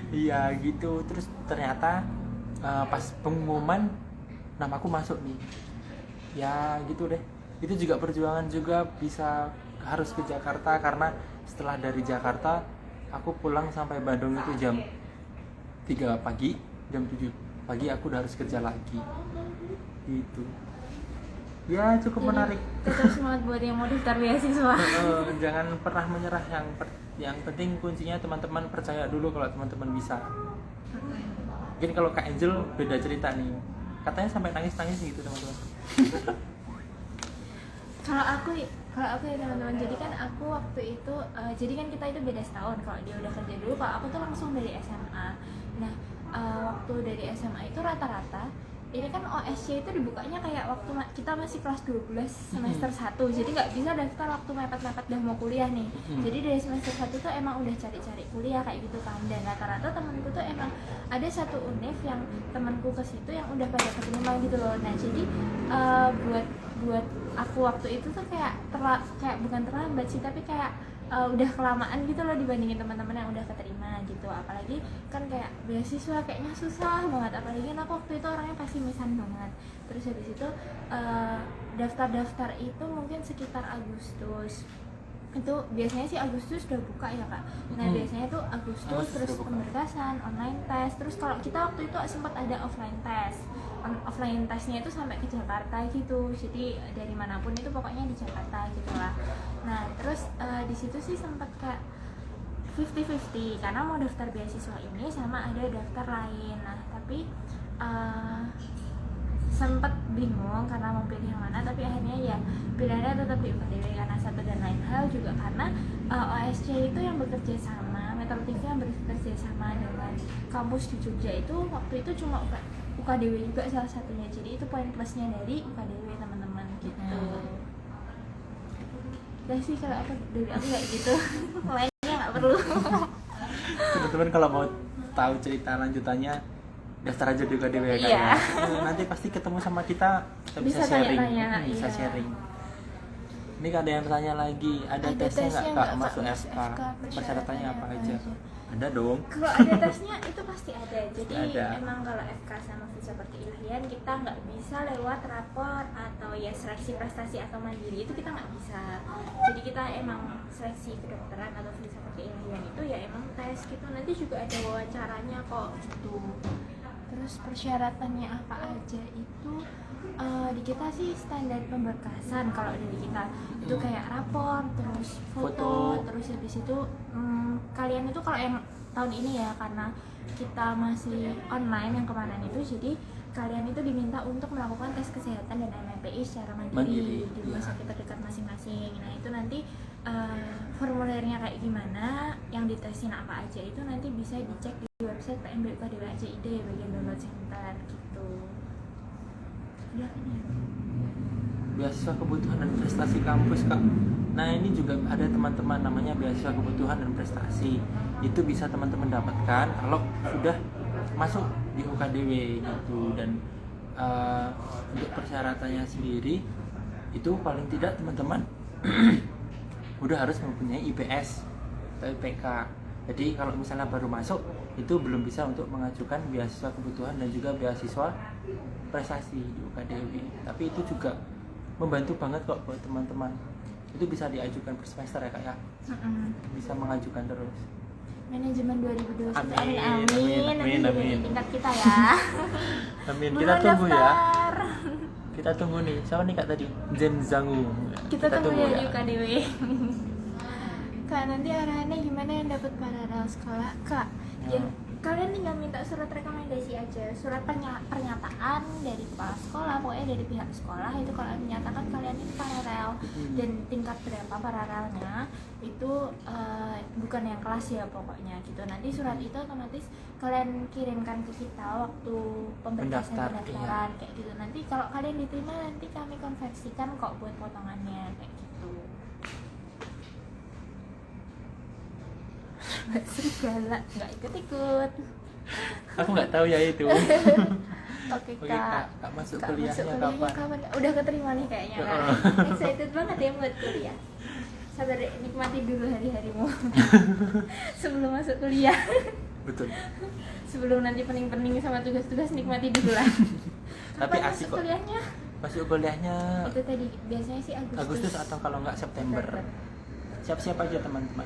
Speaker 1: Iya gitu. Terus ternyata pas pengumuman namaku masuk nih, ya gitu deh. Itu juga perjuangan juga, bisa harus ke Jakarta, karena setelah dari Jakarta aku pulang sampai Bandung itu jam 3 pagi, jam 7 pagi aku udah harus kerja lagi gitu. Ya cukup menarik.
Speaker 2: Tetap semangat buat yang mau daftar beasiswa.
Speaker 1: Jangan pernah menyerah. Yang penting kuncinya teman-teman percaya dulu kalau teman-teman bisa. Mungkin kalau Kak Angel beda cerita nih, katanya sampai nangis-nangis gitu teman-teman.
Speaker 2: Kalau aku ya teman-teman, jadi kan aku waktu itu jadi kan kita itu beda setahun. Kalau dia udah kerja dulu, kalau aku tuh langsung dari SMA. Nah waktu dari SMA itu rata-rata ini kan OSC itu dibukanya kayak waktu kita masih kelas 12 semester 1. Jadi nggak bisa daftar waktu mepet-mepet udah mau kuliah nih. Jadi dari semester 1 tuh emang udah cari-cari kuliah kayak gitu kan. Dan rata-rata temanku tuh emang ada satu univ yang temanku ke situ yang udah pada keterima gitu loh. Nah jadi buat aku waktu itu tuh kayak bukan terlambat sih, tapi kayak udah kelamaan gitu loh dibandingin teman-teman yang udah keterima gitu. Apalagi kan kayak beasiswa kayaknya susah banget, apalagi kan aku waktu itu orangnya pesimisan banget. Terus habis itu daftar itu mungkin sekitar Agustus. Itu biasanya sih Agustus udah buka ya Kak. Nah biasanya tuh Agustus terus pemberkasan, online test. Terus kalau kita waktu itu sempat ada offline test. Offline testnya itu sampai ke Jakarta gitu. Jadi dari manapun itu pokoknya di Jakarta gitu lah. Nah terus di situ sih sempat kayak 50-50 karena mau daftar beasiswa ini sama ada daftar lain. Nah tapi sempat bingung karena mau pilih yang mana, tapi akhirnya ya pilihannya tetap di UKDW karena satu dan lain hal juga karena OSC itu yang bekerja sama alternatifnya bekerja sama dengan kampus di Jogja itu waktu itu cuma UKDW juga salah satunya, jadi itu poin plusnya dari UKDW teman-teman gitu. Udah sih kalau aku dari aku kayak gitu. Lainnya nggak perlu.
Speaker 1: Teman-teman kalau mau tahu cerita lanjutannya daftar aja di UKDW ya Kak.
Speaker 2: Iya.
Speaker 1: Nanti pasti ketemu sama kita bisa
Speaker 2: Bisa
Speaker 1: sharing.
Speaker 2: tanya-tanya,
Speaker 1: Bisa
Speaker 2: iya.
Speaker 1: sharing. Ini ada yang tanya lagi, ada tesnya nggak Kak masuk FK? Persyaratannya apa aja? Ada dong.
Speaker 2: Kalau ada tesnya itu pasti ada. Jadi
Speaker 1: Ada.
Speaker 2: emang kalau FK sama filsafat keilmuan kita nggak bisa lewat rapor atau ya seleksi prestasi atau mandiri, itu kita nggak bisa. Jadi kita emang seleksi kedokteran atau filsafat keilmuan itu ya emang tes gitu. Nanti juga ada wawancaranya kok gitu. Terus persyaratannya apa aja itu di kita sih standar pemberkasan. Kalau dari kita itu kayak rapor, terus foto. Terus habis itu kalian itu kalau yang tahun ini ya karena kita masih online yang kemarin itu, jadi kalian itu diminta untuk melakukan tes kesehatan dan MMPI secara mandiri di rumah sakit terdekat masing-masing. Nah itu nanti formulirnya kayak gimana, yang ditesin apa aja itu nanti bisa dicek di website PMBUKDW.id bagian download center gitu. Udah kan ya?
Speaker 1: Beasiswa kebutuhan dan prestasi kampus Kak. Nah ini juga ada teman-teman namanya beasiswa kebutuhan dan prestasi. Itu bisa teman-teman dapatkan kalau sudah masuk di UKDW gitu. Dan untuk persyaratannya sendiri itu paling tidak teman-teman udah harus mempunyai IPS atau IPK. Jadi kalau misalnya baru masuk itu belum bisa untuk mengajukan beasiswa kebutuhan dan juga beasiswa prestasi di UKDW. Tapi itu juga membantu banget kok buat teman-teman. Itu bisa diajukan per semester ya Kak ya. Bisa mengajukan terus.
Speaker 2: Manajemen 2021.
Speaker 1: Amin.
Speaker 2: Amin. Tingkat kita ya.
Speaker 1: Amin.
Speaker 2: Belum
Speaker 1: Kita tunggu ya.
Speaker 2: daftar.
Speaker 1: Kita tunggu nih. Siapa nih Kak tadi? Jen Zangu.
Speaker 2: Kita tunggu ya di UKDW. Kak, nanti arahannya gimana yang dapat paralel sekolah? Kak, ya kalian tinggal minta surat rekomendasi aja, surat pernyataan dari kepala sekolah, pokoknya dari pihak sekolah itu kalau menyatakan kalian ini paralel dan tingkat berapa paralelnya itu bukan yang kelas ya pokoknya gitu. Nanti surat itu otomatis kalian kirimkan ke kita waktu pendaftaran kayak gitu. Nanti kalau kalian diterima nanti kami konversikan kok buat potongannya kayak gitu. Serigala nggak ikut-ikut.
Speaker 1: Aku nggak tahu ya itu.
Speaker 2: Oke
Speaker 1: Oke,
Speaker 2: Kak.
Speaker 1: Kak masuk
Speaker 2: Kak,
Speaker 1: kuliahnya kapan?
Speaker 2: Udah keterima nih kayaknya Kak. Excited banget ya buat kuliah. Sabar deh, nikmati dulu hari-harimu sebelum masuk kuliah.
Speaker 1: Betul.
Speaker 2: Sebelum nanti pening-pening sama tugas-tugas, nikmati dulu lah.
Speaker 1: Tapi
Speaker 2: Kapan
Speaker 1: asik
Speaker 2: masuk
Speaker 1: kok.
Speaker 2: kuliahnya?
Speaker 1: Masuk kuliahnya
Speaker 2: Itu tadi biasanya sih
Speaker 1: Agustus atau kalau nggak September. Siap-siap aja teman-teman.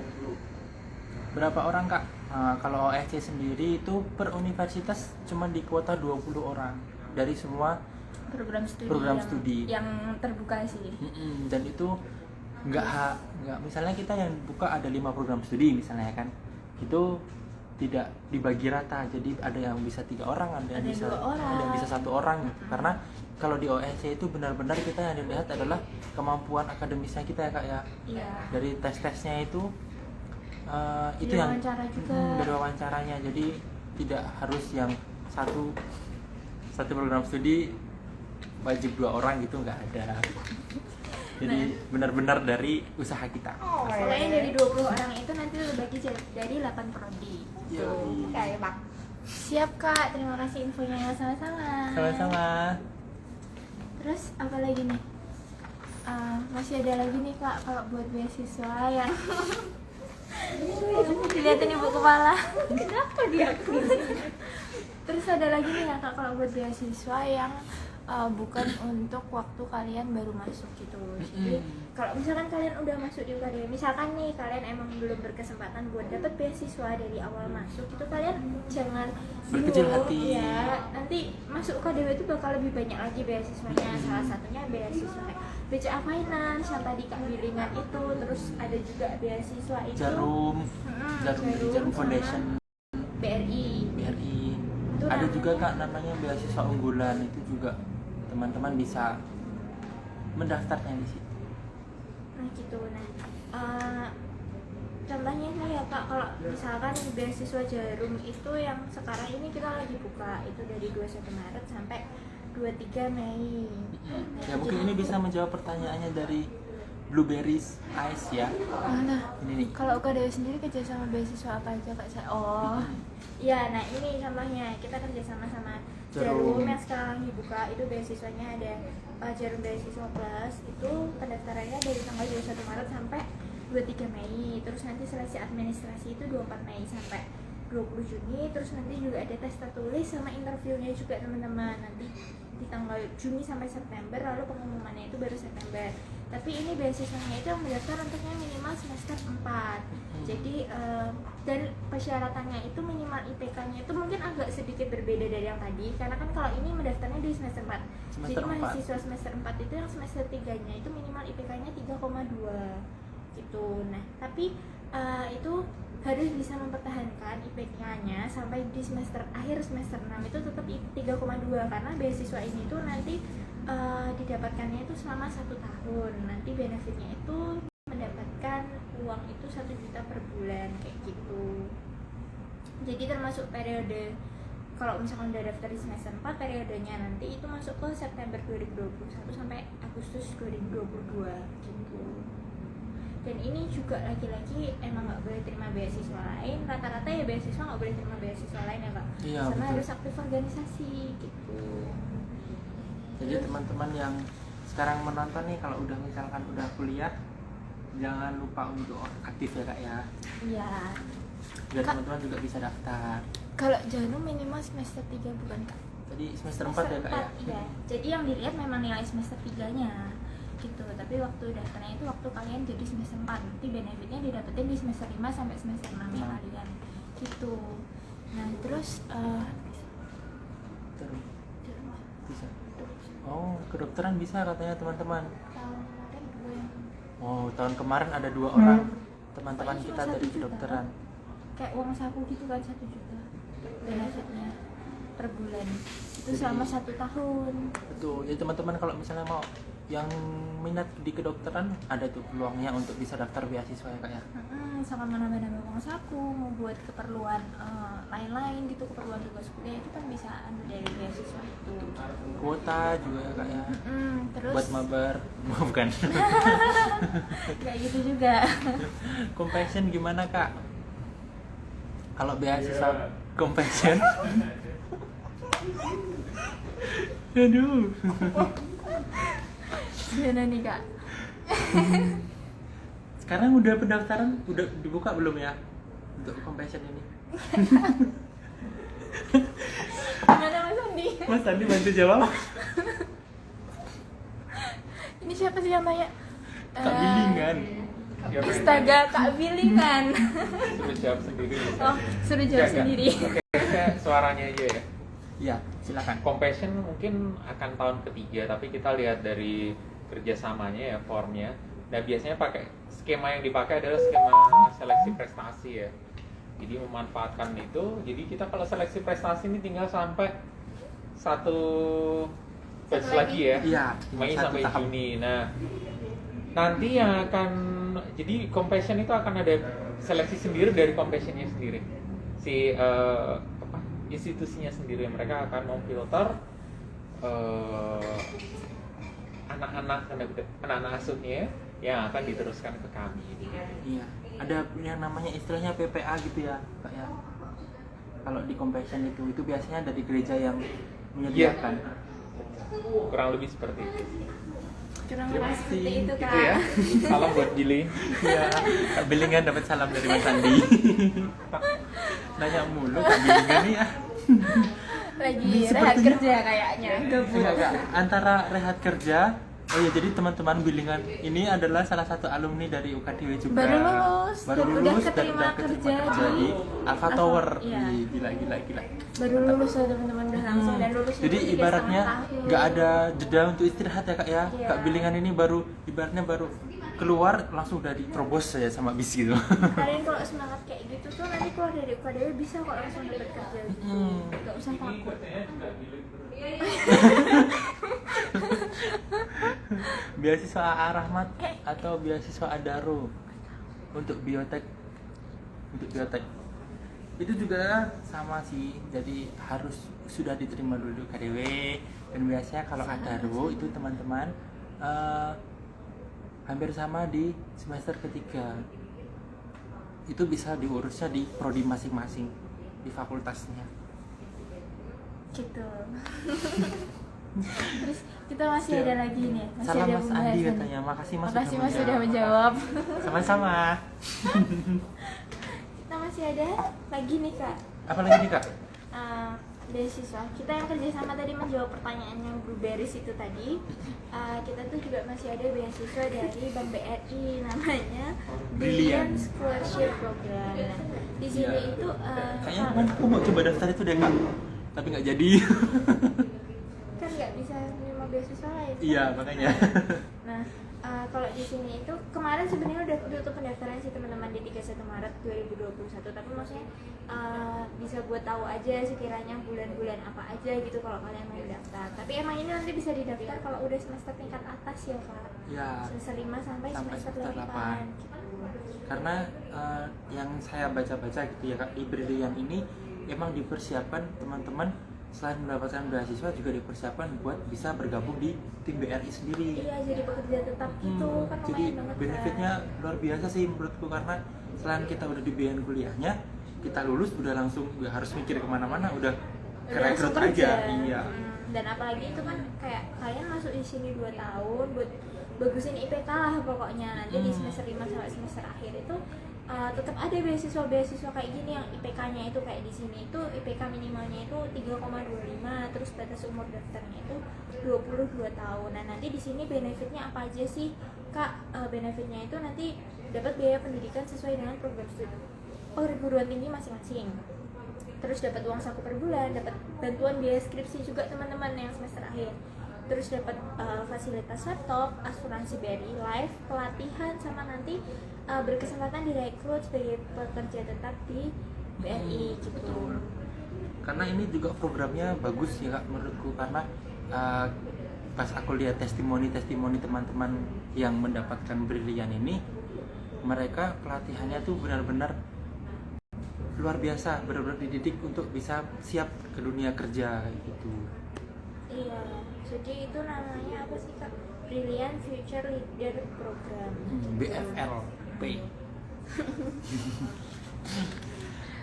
Speaker 1: Berapa orang Kak? Nah, kalau OSC sendiri itu per universitas cuma di kuota 20 orang dari semua program studi
Speaker 2: yang terbuka sih.
Speaker 1: Dan itu nggak misalnya kita yang buka ada 5 program studi misalnya kan, itu tidak dibagi rata, jadi ada yang bisa 3 orang, ada yang bisa
Speaker 2: 2 orang.
Speaker 1: ada yang bisa 1 orang gitu. Karena kalau di OSC itu benar-benar kita yang dilihat adalah kemampuan akademisnya kita ya Kak ya.
Speaker 2: Iya.
Speaker 1: Dari tes-tesnya itu itu
Speaker 2: Dari
Speaker 1: yang
Speaker 2: wawancara juga.
Speaker 1: dari wawancaranya, jadi tidak harus yang satu program studi wajib 2 orang gitu, nggak ada. Jadi benar-benar dari usaha kita.
Speaker 2: Pokoknya dari 20 orang itu nanti dibagi dari 8 prodi.
Speaker 3: Kayak Pak.
Speaker 2: Siap Kak, terima kasih infonya, sama-sama.
Speaker 1: Sama-sama.
Speaker 2: Terus apa lagi nih? Masih ada lagi nih Kak kalau buat beasiswa yang dilihatin ibu kepala.
Speaker 3: Kenapa dia?
Speaker 2: Terus ada lagi nih ya Kak kalau buat beasiswa yang bukan untuk waktu kalian baru masuk gitu. Jadi kalau misalkan kalian udah masuk di UKDW, misalkan nih kalian emang belum berkesempatan buat dapet beasiswa dari awal masuk, itu kalian jangan
Speaker 1: Berkecil
Speaker 2: bingung,
Speaker 1: hati.
Speaker 2: ya. Nanti masuk UKDW itu bakal lebih banyak lagi beasiswanya. Salah satunya beasiswa kayak BCA Finance yang tadi Kak bilingan itu, terus ada juga beasiswa itu
Speaker 1: Jarum
Speaker 2: Jarum
Speaker 1: Foundation,
Speaker 2: BRI. Itu
Speaker 1: ada
Speaker 2: namanya-
Speaker 1: juga Kak namanya beasiswa unggulan, itu juga teman-teman bisa mendaftarnya di situ.
Speaker 2: Nah gitu. Nah contohnya nih ya Kak, kalau misalkan beasiswa Jarum itu yang sekarang ini kita lagi buka itu dari 21 Maret sampai 23 Mei.
Speaker 1: Ya mungkin ini bisa menjawab pertanyaannya dari Blueberries Ice ya.
Speaker 2: Mana?
Speaker 1: Ini nih.
Speaker 2: Kalau UKDW sendiri kerja sama beasiswa apa aja Kak? Oh, iya. Nah ini contohnya kita kerja sama Jarum yang sekarang dibuka itu beasiswanya ada Jarum Beasiswa Plus itu pendaftarannya dari tanggal 21 Maret sampai 23 Mei. Terus nanti seleksi administrasi itu 24 Mei sampai 20 Juni. Terus nanti juga ada tes tertulis sama interviewnya juga teman-teman. Nanti di tanggal Juni sampai September, lalu pengumumannya itu baru September. Tapi ini beasiswanya itu yang mendaftar untuknya minimal semester 4. Jadi dan persyaratannya itu minimal IPK-nya itu mungkin agak sedikit berbeda dari yang tadi, karena kan kalau ini mendaftarnya di semester 4. Jadi mahasiswa semester 4 itu yang semester 3-nya itu minimal IPK-nya 3,2 gitu. Nah, tapi itu harus bisa mempertahankan IPK-nya sampai di semester akhir semester 6 itu tetap 3,2 karena beasiswa ini tuh nanti didapatkannya itu selama 1 tahun. Nanti benefitnya itu mendapatkan uang itu 1 juta per bulan kayak gitu. Jadi termasuk periode kalau misalkan udah daftar di semester 4, periodenya nanti itu masuk ke September 2021 sampai Agustus 2022 gitu. Dan ini juga lagi-lagi emang nggak boleh terima beasiswa lain. Rata-rata ya beasiswa nggak boleh terima beasiswa lain ya Kak.
Speaker 1: Iya,
Speaker 2: sama
Speaker 1: betul.
Speaker 2: harus aktif organisasi gitu.
Speaker 1: Jadi teman-teman yang sekarang menonton nih, kalau udah misalkan udah kuliah, jangan lupa untuk aktif ya Kak ya.
Speaker 2: Iya.
Speaker 1: Biar
Speaker 2: Kak,
Speaker 1: teman-teman juga bisa daftar.
Speaker 2: kalau Jarum minimal semester 3 bukan Kak?
Speaker 1: Tadi semester 4 ya Kak ya?
Speaker 2: Iya. Jadi yang dilihat memang nilai semester 3-nya gitu. Tapi waktu daftarnya itu waktu kalian jadi semester 4. Nanti benefitnya didapetin di semester 5 sampai semester 6 ya kalian. Gitu. Nah, terus
Speaker 1: Terus bisa. Oh, kedokteran bisa katanya teman-teman.
Speaker 2: tahun kemarin gue yang
Speaker 1: Oh, tahun kemarin ada 2 orang teman-teman
Speaker 2: Pokoknya
Speaker 1: kita
Speaker 2: cuma
Speaker 1: dari
Speaker 2: 1 juta.
Speaker 1: kedokteran.
Speaker 2: kayak uang saku gitu kan 1 juta benefitnya per bulan itu
Speaker 1: Jadi-
Speaker 2: selama 1 tahun.
Speaker 1: Betul. Jadi teman-teman kalau misalnya mau yang minat di kedokteran, ada tuh peluangnya untuk bisa daftar beasiswa ya Kak ya.
Speaker 2: Misalkan mau nambah-nambah uang saku, mau buat keperluan lain-lain gitu, keperluan tugas kuliah itu kan bisa ambil dari beasiswa itu.
Speaker 1: Kuota juga ya Kak ya.
Speaker 2: Terus
Speaker 1: Buat mabar, bukan.
Speaker 2: kayak gitu juga.
Speaker 1: Compassion gimana Kak? Kalau beasiswa compassion? Aduh.
Speaker 2: Gimana nih Kak?
Speaker 1: Sekarang udah pendaftaran udah dibuka belum ya untuk compassion ini?
Speaker 2: Gimana Mas Andi?
Speaker 1: Mas Andi bantu jawab.
Speaker 2: Ini siapa sih yang tanya?
Speaker 1: Kak Bilingan.
Speaker 2: Astaga, Kak Bilingan.
Speaker 4: Suruh jawab sendiri.
Speaker 2: Oh, suruh jawab
Speaker 4: Enggak,
Speaker 2: sendiri.
Speaker 4: enggak. Oke, suaranya aja ya.
Speaker 1: Ya, silakan.
Speaker 4: Compassion mungkin akan tahun ketiga, tapi kita lihat dari kerjasamanya ya, formnya. Nah biasanya pakai skema yang dipakai adalah skema seleksi prestasi ya. Jadi memanfaatkan itu. Jadi kita kalau seleksi prestasi ini tinggal sampai satu batch
Speaker 2: Satu
Speaker 4: lagi
Speaker 2: lagi.
Speaker 4: ya.
Speaker 1: Iya,
Speaker 4: Mei
Speaker 1: satu
Speaker 4: sampai
Speaker 1: tahap.
Speaker 4: Juni. Nah, nanti yang akan jadi Compassion itu akan ada seleksi sendiri dari Compassionnya sendiri. Si institusinya sendiri, mereka akan memfilter anak-anak asuhnya yang akan diteruskan ke kami.
Speaker 1: Iya, ada yang namanya istilahnya PPA gitu ya Kak ya. Kalau di compassion itu biasanya dari gereja yang menyediakan.
Speaker 4: Kurang lebih seperti itu.
Speaker 2: Kurang
Speaker 1: Terima
Speaker 2: lebih seperti
Speaker 1: kasih.
Speaker 2: itu Kak.
Speaker 4: Gitu ya. Salam buat Billy.
Speaker 1: Iya, Kak Bilingan dapat salam dari Mas Andi. Nanya mulu Kak Bilingan nih ya.
Speaker 2: Lagi
Speaker 1: Sepertinya-
Speaker 2: rehat kerja kayaknya. Gabung.
Speaker 1: Enggak, Kak. Antara rehat kerja. Oh ya, jadi teman-teman Bilingan ini adalah salah satu alumni dari UKDW juga.
Speaker 2: Baru lulus
Speaker 1: Baru
Speaker 2: dan
Speaker 1: lulus
Speaker 2: udah
Speaker 1: dan
Speaker 2: keterima
Speaker 1: udah keterima
Speaker 2: kerja
Speaker 1: di
Speaker 2: di
Speaker 1: Alpha Tower.
Speaker 2: Iya.
Speaker 1: Ih, gila.
Speaker 2: Baru lulus loh teman-teman, udah langsung dan lulusnya
Speaker 1: Jadi
Speaker 2: tuh 3,5
Speaker 1: ibaratnya
Speaker 2: tahun.
Speaker 1: nggak ada jeda untuk istirahat ya Kak ya.
Speaker 2: Iya.
Speaker 1: Kak Bilingan ini baru ibaratnya baru keluar langsung udah diterobos saya sama bis gitu.
Speaker 2: Kalian kalau semangat kayak gitu tuh nanti keluar dari UKDW bisa kok langsung dapat kerja gitu. Gak usah takut.
Speaker 1: Beasiswa AA Rahmat atau beasiswa Adaro untuk biotek untuk biotek. Itu juga sama sih, jadi harus sudah diterima dulu KDW. Dan biasanya kalau Adaro itu teman-teman hampir sama di semester ketiga. Itu bisa diurusnya di prodi masing-masing di fakultasnya.
Speaker 2: Gitu. Terus kita masih ada lagi nih, masih
Speaker 1: Salam
Speaker 2: ada
Speaker 1: Mas Andi
Speaker 2: pembahasan.
Speaker 1: katanya. Makasih Mas
Speaker 2: Makasih Mas sudah menjawab.
Speaker 1: Sama-sama.
Speaker 2: Kita masih ada lagi nih Kak.
Speaker 1: Apa lagi nih Kak?
Speaker 2: Beasiswa. Kita yang kerjasama tadi menjawab pertanyaan yang blueberries itu tadi. Kita tuh juga masih ada beasiswa dari Bank BRI namanya
Speaker 1: Brilliant
Speaker 2: Scholarship Program. Nah, di sini
Speaker 1: Iya.
Speaker 2: itu
Speaker 1: Kayaknya aku mau coba daftar itu deh Kak, tapi nggak jadi.
Speaker 2: kan nggak bisa menerima beasiswa lain.
Speaker 1: Iya makanya.
Speaker 2: Nah, kalau di sini itu kemarin sebenarnya udah tutup pendaftaran sih teman-teman di 31 Maret 2021. Tapi maksudnya bisa buat tahu aja sekiranya bulan-bulan apa aja gitu kalau kalian mau daftar. Tapi emang ini nanti bisa didaftar kalau udah semester tingkat atas ya Kak.
Speaker 1: Ya.
Speaker 2: Semester 5 sampai semester 8.
Speaker 1: Karena yang saya baca-baca gitu ya Kak, di Brilliant ini emang dipersiapkan teman-teman selain mendapatkan beasiswa juga dipersiapkan buat bisa bergabung di tim BRI sendiri.
Speaker 2: Iya, jadi pekerja tetap gitu kan
Speaker 1: Jadi
Speaker 2: lumayan banget
Speaker 1: benefitnya luar biasa sih menurutku, karena selain kita udah di biaya kuliahnya, kita lulus udah langsung nggak harus mikir kemana-mana, udah kerekrut
Speaker 2: langsung kerja.
Speaker 1: aja. Iya.
Speaker 2: Dan apalagi itu kan kayak kalian masuk di sini 2 tahun buat bagusin IPK lah pokoknya. Nanti di semester 5 sampai semester akhir itu tetap ada beasiswa kayak gini yang IPK-nya itu kayak di sini itu IPK minimalnya itu 3,25, terus batas umur daftarnya itu 22 tahun. Nah, nanti di sini benefitnya apa aja sih Kak? Benefitnya itu nanti dapat biaya pendidikan sesuai dengan program studi perguruan tinggi masing-masing. Terus dapat uang saku per bulan, dapat bantuan biaya skripsi juga teman-teman yang semester akhir. Terus dapat fasilitas laptop, asuransi BRI Life, pelatihan, sama nanti berkesempatan direkrut sebagai pekerja tetap di BRI gitu.
Speaker 1: Karena ini juga programnya bagus ya Kak menurutku, karena pas aku lihat testimoni teman-teman yang mendapatkan Brilliant ini, mereka pelatihannya tuh benar-benar luar biasa, benar-benar dididik untuk bisa siap ke dunia kerja gitu.
Speaker 2: Iya, jadi itu namanya apa sih Kak? Brilliant Future Leader Program.
Speaker 1: BFLP.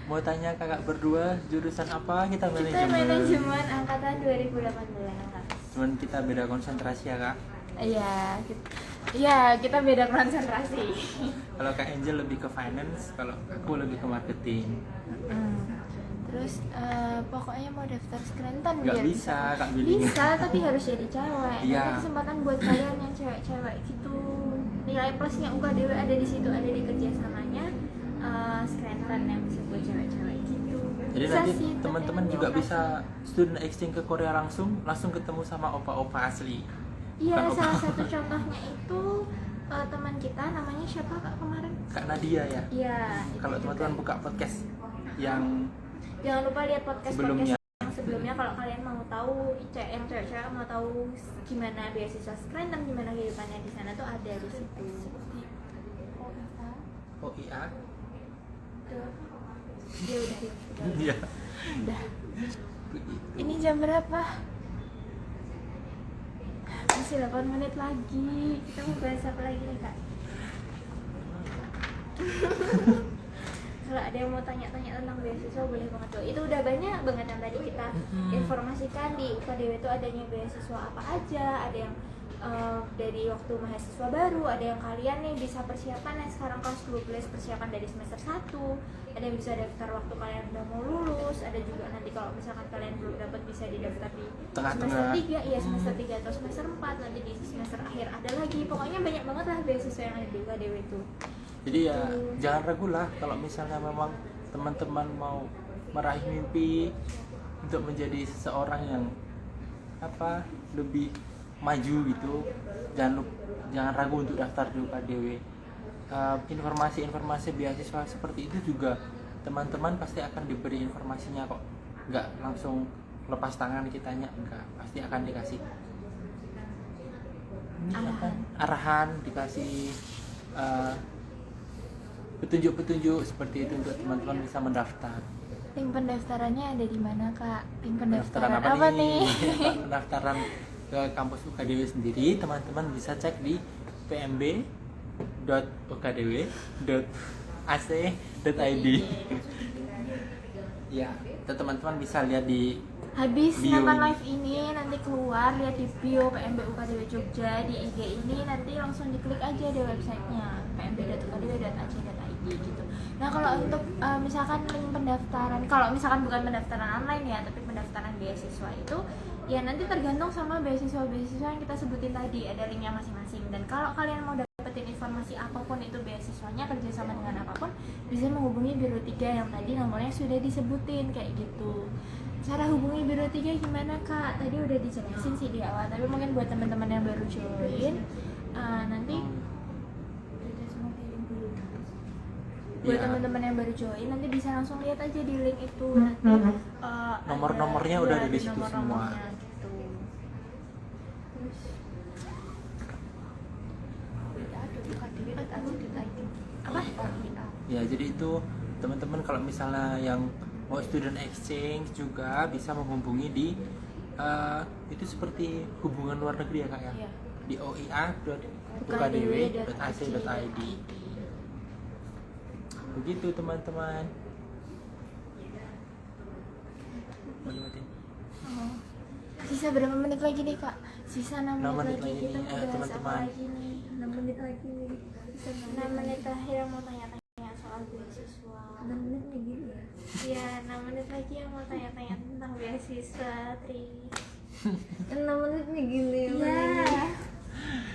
Speaker 1: Mau tanya kakak berdua jurusan apa? Kita
Speaker 2: Kita manajemen angkatan 2018.
Speaker 1: Cuman kita beda konsentrasi ya Kak.
Speaker 2: Iya, kita beda konsentrasi.
Speaker 1: Kalau Kak Angel lebih ke finance, kalau aku lebih ke marketing.
Speaker 2: Terus pokoknya mau daftar Skrenton
Speaker 1: Nggak
Speaker 2: biar
Speaker 1: bisa Kak Billy.
Speaker 2: Bisa, tapi harus jadi cewek.
Speaker 1: Iya.
Speaker 2: Nanti kesempatan buat kalian yang cewek-cewek gitu. Nilai plusnya UKDW ada di situ, ada di kerjasamanya Skrenton yang bisa buat cewek-cewek gitu.
Speaker 1: Jadi
Speaker 2: Bisa
Speaker 1: nanti
Speaker 2: sih,
Speaker 1: teman-teman
Speaker 2: tapi
Speaker 1: juga
Speaker 2: lokasi.
Speaker 1: bisa student exchange ke Korea langsung ketemu sama opa-opa asli.
Speaker 2: Iya,
Speaker 1: Bukan opa.
Speaker 2: salah satu contohnya itu teman kita namanya siapa Kak kemarin?
Speaker 1: Kak Nadia ya.
Speaker 2: Iya. itu
Speaker 1: Kalau
Speaker 2: juga.
Speaker 1: teman-teman buka podcast yang
Speaker 2: Jangan lupa lihat podcast
Speaker 1: sebelumnya.
Speaker 2: yang sebelumnya kalau kalian mau tahu yang cewek-cewek mau tahu gimana beasiswa Scranton, gimana kehidupannya di sana tuh ada di situ.
Speaker 1: OIA.
Speaker 2: Tuh. Ya udah.
Speaker 1: Iya.
Speaker 2: Udah. Ini jam berapa? Masih 8 menit lagi. Kita mau bahas apa lagi nih Kak? Kalau ada yang mau tanya-tanya tentang beasiswa boleh banget tuh. Itu udah banyak banget yang tadi kita informasikan di UKDW itu adanya beasiswa apa aja. Ada yang dari waktu mahasiswa baru, ada yang kalian nih bisa persiapan yang sekarang kelas 12 persiapan dari semester 1, ada yang bisa daftar waktu kalian udah mau lulus, ada juga nanti kalau misalkan kalian belum dapat bisa didaftar di
Speaker 1: Tengah-tengah.
Speaker 2: semester 3, iya semester 3 atau semester 4, nanti di semester akhir ada lagi. Pokoknya banyak banget lah beasiswa yang ada di UKDW itu.
Speaker 1: Jadi ya jangan ragu lah kalau misalnya memang teman-teman mau meraih mimpi untuk menjadi seseorang yang lebih maju gitu, jangan ragu untuk daftar di UKDW. Informasi-informasi beasiswa seperti itu juga teman-teman pasti akan diberi informasinya kok, nggak langsung lepas tangan kitanya, enggak, pasti akan dikasih arahan, dikasih petunjuk-petunjuk seperti itu untuk teman-teman bisa mendaftar.
Speaker 2: Link pendaftarannya ada di mana kak? Link
Speaker 1: Pendaftaran
Speaker 2: pendaftaran apa nih?
Speaker 1: Pendaftaran ke kampus UKDW sendiri teman-teman bisa cek di pmb.ukdw.ac.id. Ya, teman-teman bisa lihat di
Speaker 2: Habis
Speaker 1: bio
Speaker 2: nonton
Speaker 1: ini.
Speaker 2: live ini nanti keluar lihat di bio PMB UKDW Jogja di IG ini, nanti langsung diklik aja di websitenya pmb.ukdw.ac.id gitu. Nah kalau untuk misalkan link pendaftaran, kalau misalkan bukan pendaftaran online ya, tapi pendaftaran beasiswa itu ya nanti tergantung sama beasiswa yang kita sebutin tadi, ada linknya masing-masing. Dan kalau kalian mau dapetin informasi apapun itu beasiswanya, kerjasama dengan apapun, bisa menghubungi Biro 3 yang tadi nomornya sudah disebutin kayak gitu. Cara hubungi Biro 3 gimana kak? Tadi udah dijelasin sih di awal, tapi mungkin buat teman-teman yang baru join nanti buat
Speaker 1: Iya.
Speaker 2: teman-teman yang baru join nanti bisa langsung lihat aja di link itu, nanti
Speaker 1: Nomor-nomornya udah ada di situ semua.
Speaker 2: nomor-nomornya gitu. Terus apa?
Speaker 1: Ya, jadi itu teman-teman kalau misalnya yang mau student exchange juga bisa menghubungi di itu seperti hubungan luar negeri ya kak ya,
Speaker 2: Iya.
Speaker 1: di oia.ukdw.ac.id. Begitu teman-teman.
Speaker 2: Oh. Sisa berapa menit lagi nih kak? Sisa 6
Speaker 1: 6
Speaker 2: menit
Speaker 1: menit
Speaker 2: lagi,
Speaker 1: lagi
Speaker 2: kita
Speaker 1: nih,
Speaker 2: mau bahas apa
Speaker 1: teman-teman.
Speaker 2: lagi nih? 6 menit lagi nih. Sisa 6 menit terakhir mau tanya-tanya soal beasiswa. 6 menit nih gini ya? Iya, 6 menit lagi yang mau tanya-tanya tentang beasiswa, Tri.
Speaker 3: 6 menit nih gini.
Speaker 2: Iya.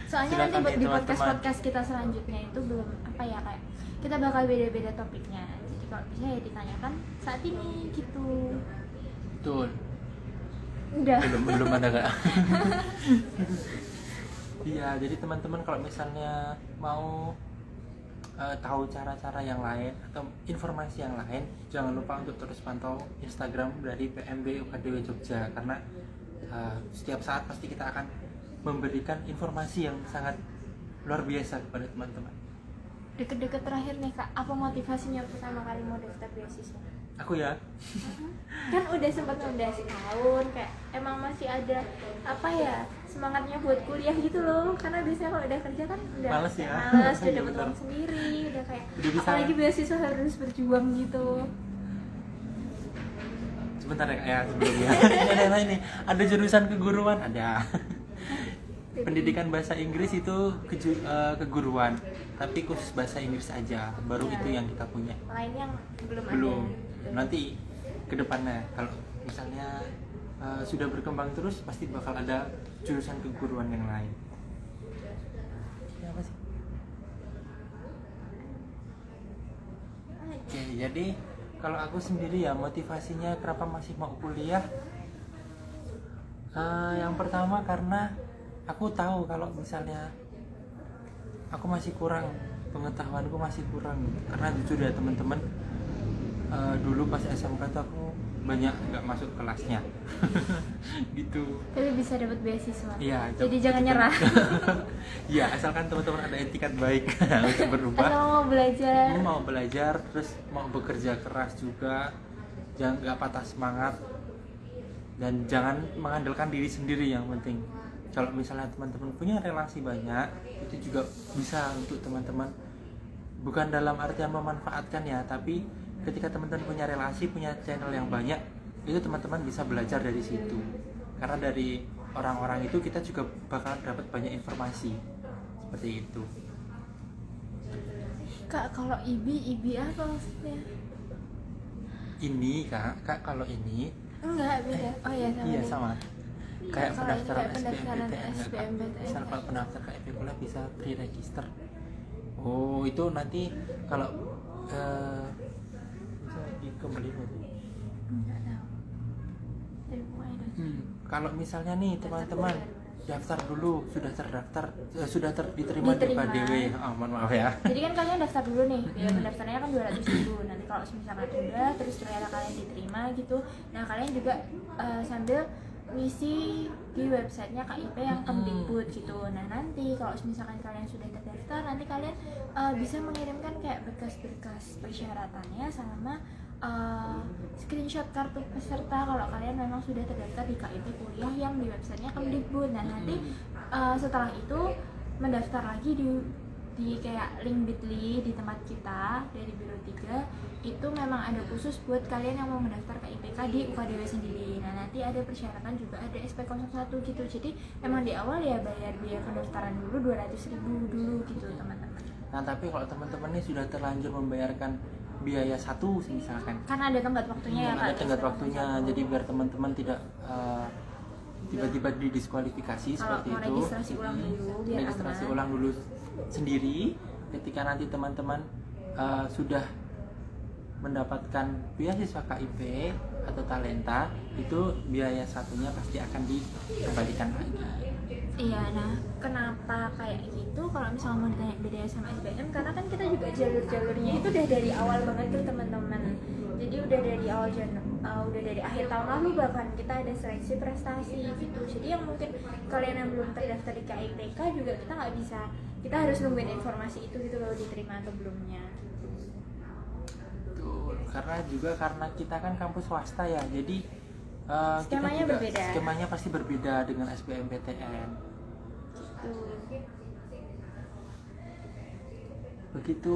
Speaker 2: Soalnya
Speaker 1: Silakan
Speaker 2: nanti
Speaker 1: nih,
Speaker 2: di
Speaker 1: teman-teman.
Speaker 2: podcast kita selanjutnya itu belum apa ya kayak kita bakal beda-beda topiknya. Jadi kalau bisa ya ditanyakan saat ini gitu.
Speaker 1: Betul.
Speaker 2: Udah.
Speaker 1: Belum ada kak. Iya, jadi teman-teman kalau misalnya mau tahu cara-cara yang lain atau informasi yang lain, jangan lupa untuk terus pantau Instagram dari PMB UKDW Jogja, karena setiap saat pasti kita akan memberikan informasi yang sangat luar biasa kepada teman-teman.
Speaker 2: Deket-deket terakhir nih kak, apa motivasinya pertama kali mau daftar beasiswa?
Speaker 1: Aku ya,
Speaker 2: Kan udah sempat nunda setahun, kayak emang masih ada apa ya semangatnya buat kuliah gitu loh, karena biasanya kalau udah kerja kan udah
Speaker 1: Males ya.
Speaker 2: males, udah
Speaker 1: Iya,
Speaker 2: dapet
Speaker 1: bener.
Speaker 2: uang sendiri, udah kayak
Speaker 1: Udah bisa.
Speaker 2: apalagi beasiswa harus berjuang gitu.
Speaker 1: sebentar ya kak ya sebelumnya. ini ada jurusan keguruan, ada. Pendidikan bahasa Inggris itu keguruan, tapi khusus bahasa Inggris aja, baru
Speaker 2: Ya.
Speaker 1: itu yang kita punya.
Speaker 2: Lain yang belum
Speaker 1: Belum.
Speaker 2: ada.
Speaker 1: Nanti ke depannya kalau misalnya sudah berkembang terus pasti bakal ada jurusan keguruan yang lain. Ini apa sih? Oke, jadi kalau aku sendiri ya motivasinya kenapa masih mau kuliah, yang pertama karena aku tahu kalau misalnya aku masih kurang, pengetahuanku masih kurang, karena jujur ya teman-teman, dulu pas SMK tuh aku banyak nggak masuk kelasnya. Gitu.
Speaker 2: Tapi bisa dapat beasiswa.
Speaker 1: Iya,
Speaker 2: Jadi jangan nyerah.
Speaker 1: Iya, asalkan teman-teman ada etikat baik untuk berubah.
Speaker 2: Asal mau belajar.
Speaker 1: Mau belajar, terus mau bekerja keras juga, jangan nggak patah semangat, dan jangan mengandalkan diri sendiri yang penting. Kalau misalnya teman-teman punya relasi banyak, itu juga bisa untuk teman-teman, bukan dalam artian memanfaatkan ya, tapi ketika teman-teman punya relasi, punya channel yang banyak, itu teman-teman bisa belajar dari situ. Karena dari orang-orang itu kita juga bakal dapat banyak informasi seperti itu.
Speaker 2: Kak, kalau IBI apa maksudnya?
Speaker 1: Ini kak kalau ini
Speaker 2: Enggak, beda. Oh iya, sama.
Speaker 1: iya
Speaker 2: deh.
Speaker 1: sama kayak
Speaker 2: Kalau ini
Speaker 1: pendaftaran
Speaker 2: kayak pendaftaran
Speaker 1: SBMPTN enggak, Kak?
Speaker 2: SBMPTN.
Speaker 1: Misal kalau pendaftar ke FP kuliah bisa pre-register. Oh itu nanti kalau bisa dikembali berarti.
Speaker 2: Enggak tahu. Dari mulai dah.
Speaker 1: Kalau misalnya nih teman-teman daftar dulu, sudah terdaftar, diterima di
Speaker 2: Diterima.
Speaker 1: UKDW. Mohon maaf ya.
Speaker 2: Jadi kan kalian daftar dulu nih, biaya pendaftarannya kan 200.000. Nanti kalau misalkan udah, terus ternyata kalian diterima gitu, nah kalian juga sambil ngisi di websitenya KIP yang Kemdikbud gitu. Nah nanti kalau misalkan kalian sudah terdaftar, nanti kalian bisa mengirimkan kayak berkas-berkas persyaratannya sama screenshot kartu peserta kalau kalian memang sudah terdaftar di KIP kuliah yang di websitenya Kemdikbud. Nah nanti setelah itu mendaftar lagi di kayak link bit.ly di tempat kita dari Biro 3 itu memang ada khusus buat kalian yang mau mendaftar ke IPK di UKDW sendiri. Nah nanti ada persyaratan juga, ada SP01 gitu, jadi emang di awal ya bayar biaya pendaftaran dulu 200.000 dulu gitu teman-teman.
Speaker 1: Nah tapi kalau teman-teman ini sudah terlanjur membayarkan biaya satu misalkan,
Speaker 2: Karena ada tenggat waktunya ya Kak.
Speaker 1: ada tenggat waktunya, jadi biar teman-teman tidak tiba-tiba didiskualifikasi
Speaker 2: Kalau
Speaker 1: seperti
Speaker 2: mau
Speaker 1: itu.
Speaker 2: registrasi ulang dulu biar
Speaker 1: Registrasi
Speaker 2: aman.
Speaker 1: ulang dulu sendiri. Ketika nanti teman-teman sudah mendapatkan beasiswa KIP atau talenta, itu biaya satunya pasti akan dikembalikan lagi.
Speaker 2: Iya, nah kenapa kayak gitu? Kalau misalnya mau ditanya bedanya sama SBM, karena kan kita juga jalur-jalurnya itu udah dari awal banget tuh teman-teman. Jadi udah dari awal udah dari akhir tahun lalu bahkan kita ada seleksi prestasi gitu. Jadi yang mungkin kalian yang belum terdaftar di KIPK juga kita nggak bisa, kita harus nungguin informasi itu gitu loh diterima atau belumnya.
Speaker 1: Betul, karena kita kan kampus swasta ya, jadi
Speaker 2: Skemanya
Speaker 1: kita juga
Speaker 2: berbeda.
Speaker 1: skemanya pasti berbeda dengan SBMPTN. Begitu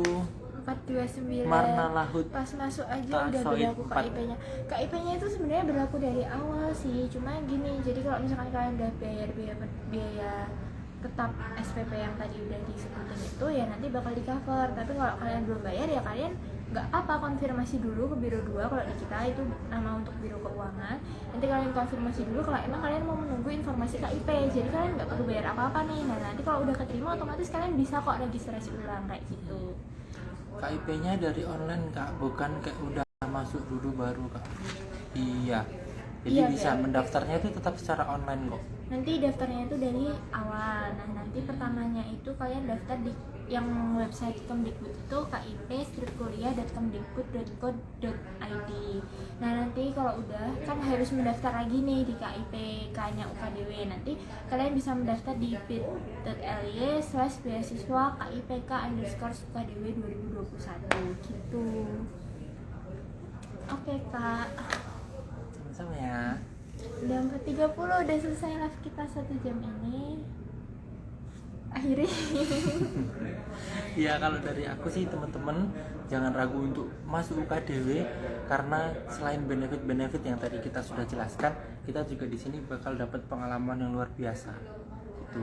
Speaker 2: 429
Speaker 1: Marna Lahut
Speaker 2: pas masuk aja
Speaker 1: Tak
Speaker 2: udah
Speaker 1: Soid
Speaker 2: berlaku
Speaker 1: 4.
Speaker 2: KIP-nya. KIP-nya itu sebenarnya berlaku dari awal sih, cuma gini, jadi kalau misalkan kalian udah bayar biaya tetap SPP yang tadi udah disebutin itu ya nanti bakal di cover. Tapi kalau kalian belum bayar ya kalian nggak apa, konfirmasi dulu ke Biro 2, kalau di kita itu nama untuk Biro Keuangan. Nanti kalian konfirmasi dulu kalau emang kalian mau menunggu informasi KIP, jadi kalian nggak perlu bayar apa-apa nih. Nah nanti kalau udah keterima otomatis kalian bisa kok registrasi ulang kayak gitu.
Speaker 1: KIP-nya dari online Kak, bukan kayak udah masuk dulu baru Kak. Iya. Jadi
Speaker 2: Iya,
Speaker 1: bisa
Speaker 2: iya.
Speaker 1: mendaftarnya itu tetap secara online kok.
Speaker 2: Nanti daftarnya itu dari awal. Nah nanti pertamanya itu kalian daftar di yang website Kemdikbud itu kip-kuliah.kemdikbud.co.id. Nah nanti kalau udah kan harus mendaftar lagi nih di KIPK-nya UKDW. Nanti kalian bisa mendaftar di bit.ly/beasiswa KIPK_UKDW 2021 gitu. Oke Kak,
Speaker 1: Sama-sama ya.
Speaker 2: udah 4.30, udah selesai live kita 1 jam ini. Akhirnya
Speaker 1: Ya kalau dari aku sih teman-teman jangan ragu untuk masuk UKDW, karena selain benefit-benefit yang tadi kita sudah jelaskan, kita juga di sini bakal dapat pengalaman yang luar biasa. Gitu.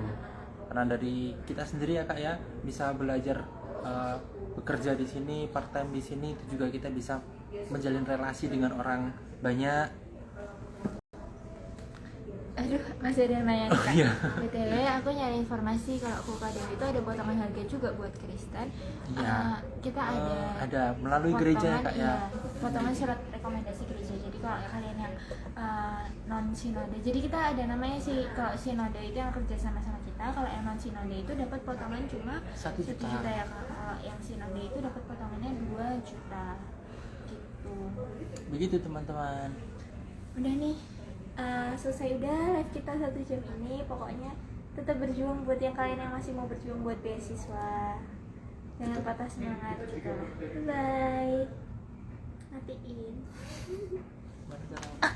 Speaker 1: Karena dari kita sendiri ya Kak ya, bisa belajar bekerja di sini, part time di sini, itu juga kita bisa menjalin relasi dengan orang banyak.
Speaker 2: aduh, masih ada yang nanya nih, Kak.
Speaker 1: Iya.
Speaker 2: BTW aku nyari informasi kalau aku UKDW itu ada potongan harga juga buat Kristen.
Speaker 1: Iya.
Speaker 2: Kita ada
Speaker 1: melalui gereja ya
Speaker 2: potongan,
Speaker 1: Kak ya.
Speaker 2: iya, potongan surat rekomendasi gereja. Jadi kalau kalian yang non sinode, jadi kita ada namanya sih, kalau sinode itu yang kerja sama kita. Kalau yang non sinode itu dapat potongan cuma
Speaker 1: 1
Speaker 2: 1
Speaker 1: juta.
Speaker 2: juta ya Kak. Kalau yang sinode itu dapat potongannya 2 juta gitu.
Speaker 1: Begitu teman-teman.
Speaker 2: Udah nih, selesai udah live kita 1 jam ini. Pokoknya tetap berjuang buat yang kalian yang masih mau berjuang buat beasiswa, jangan patah semangat gitu. Bye, matiin.
Speaker 1: Mantap.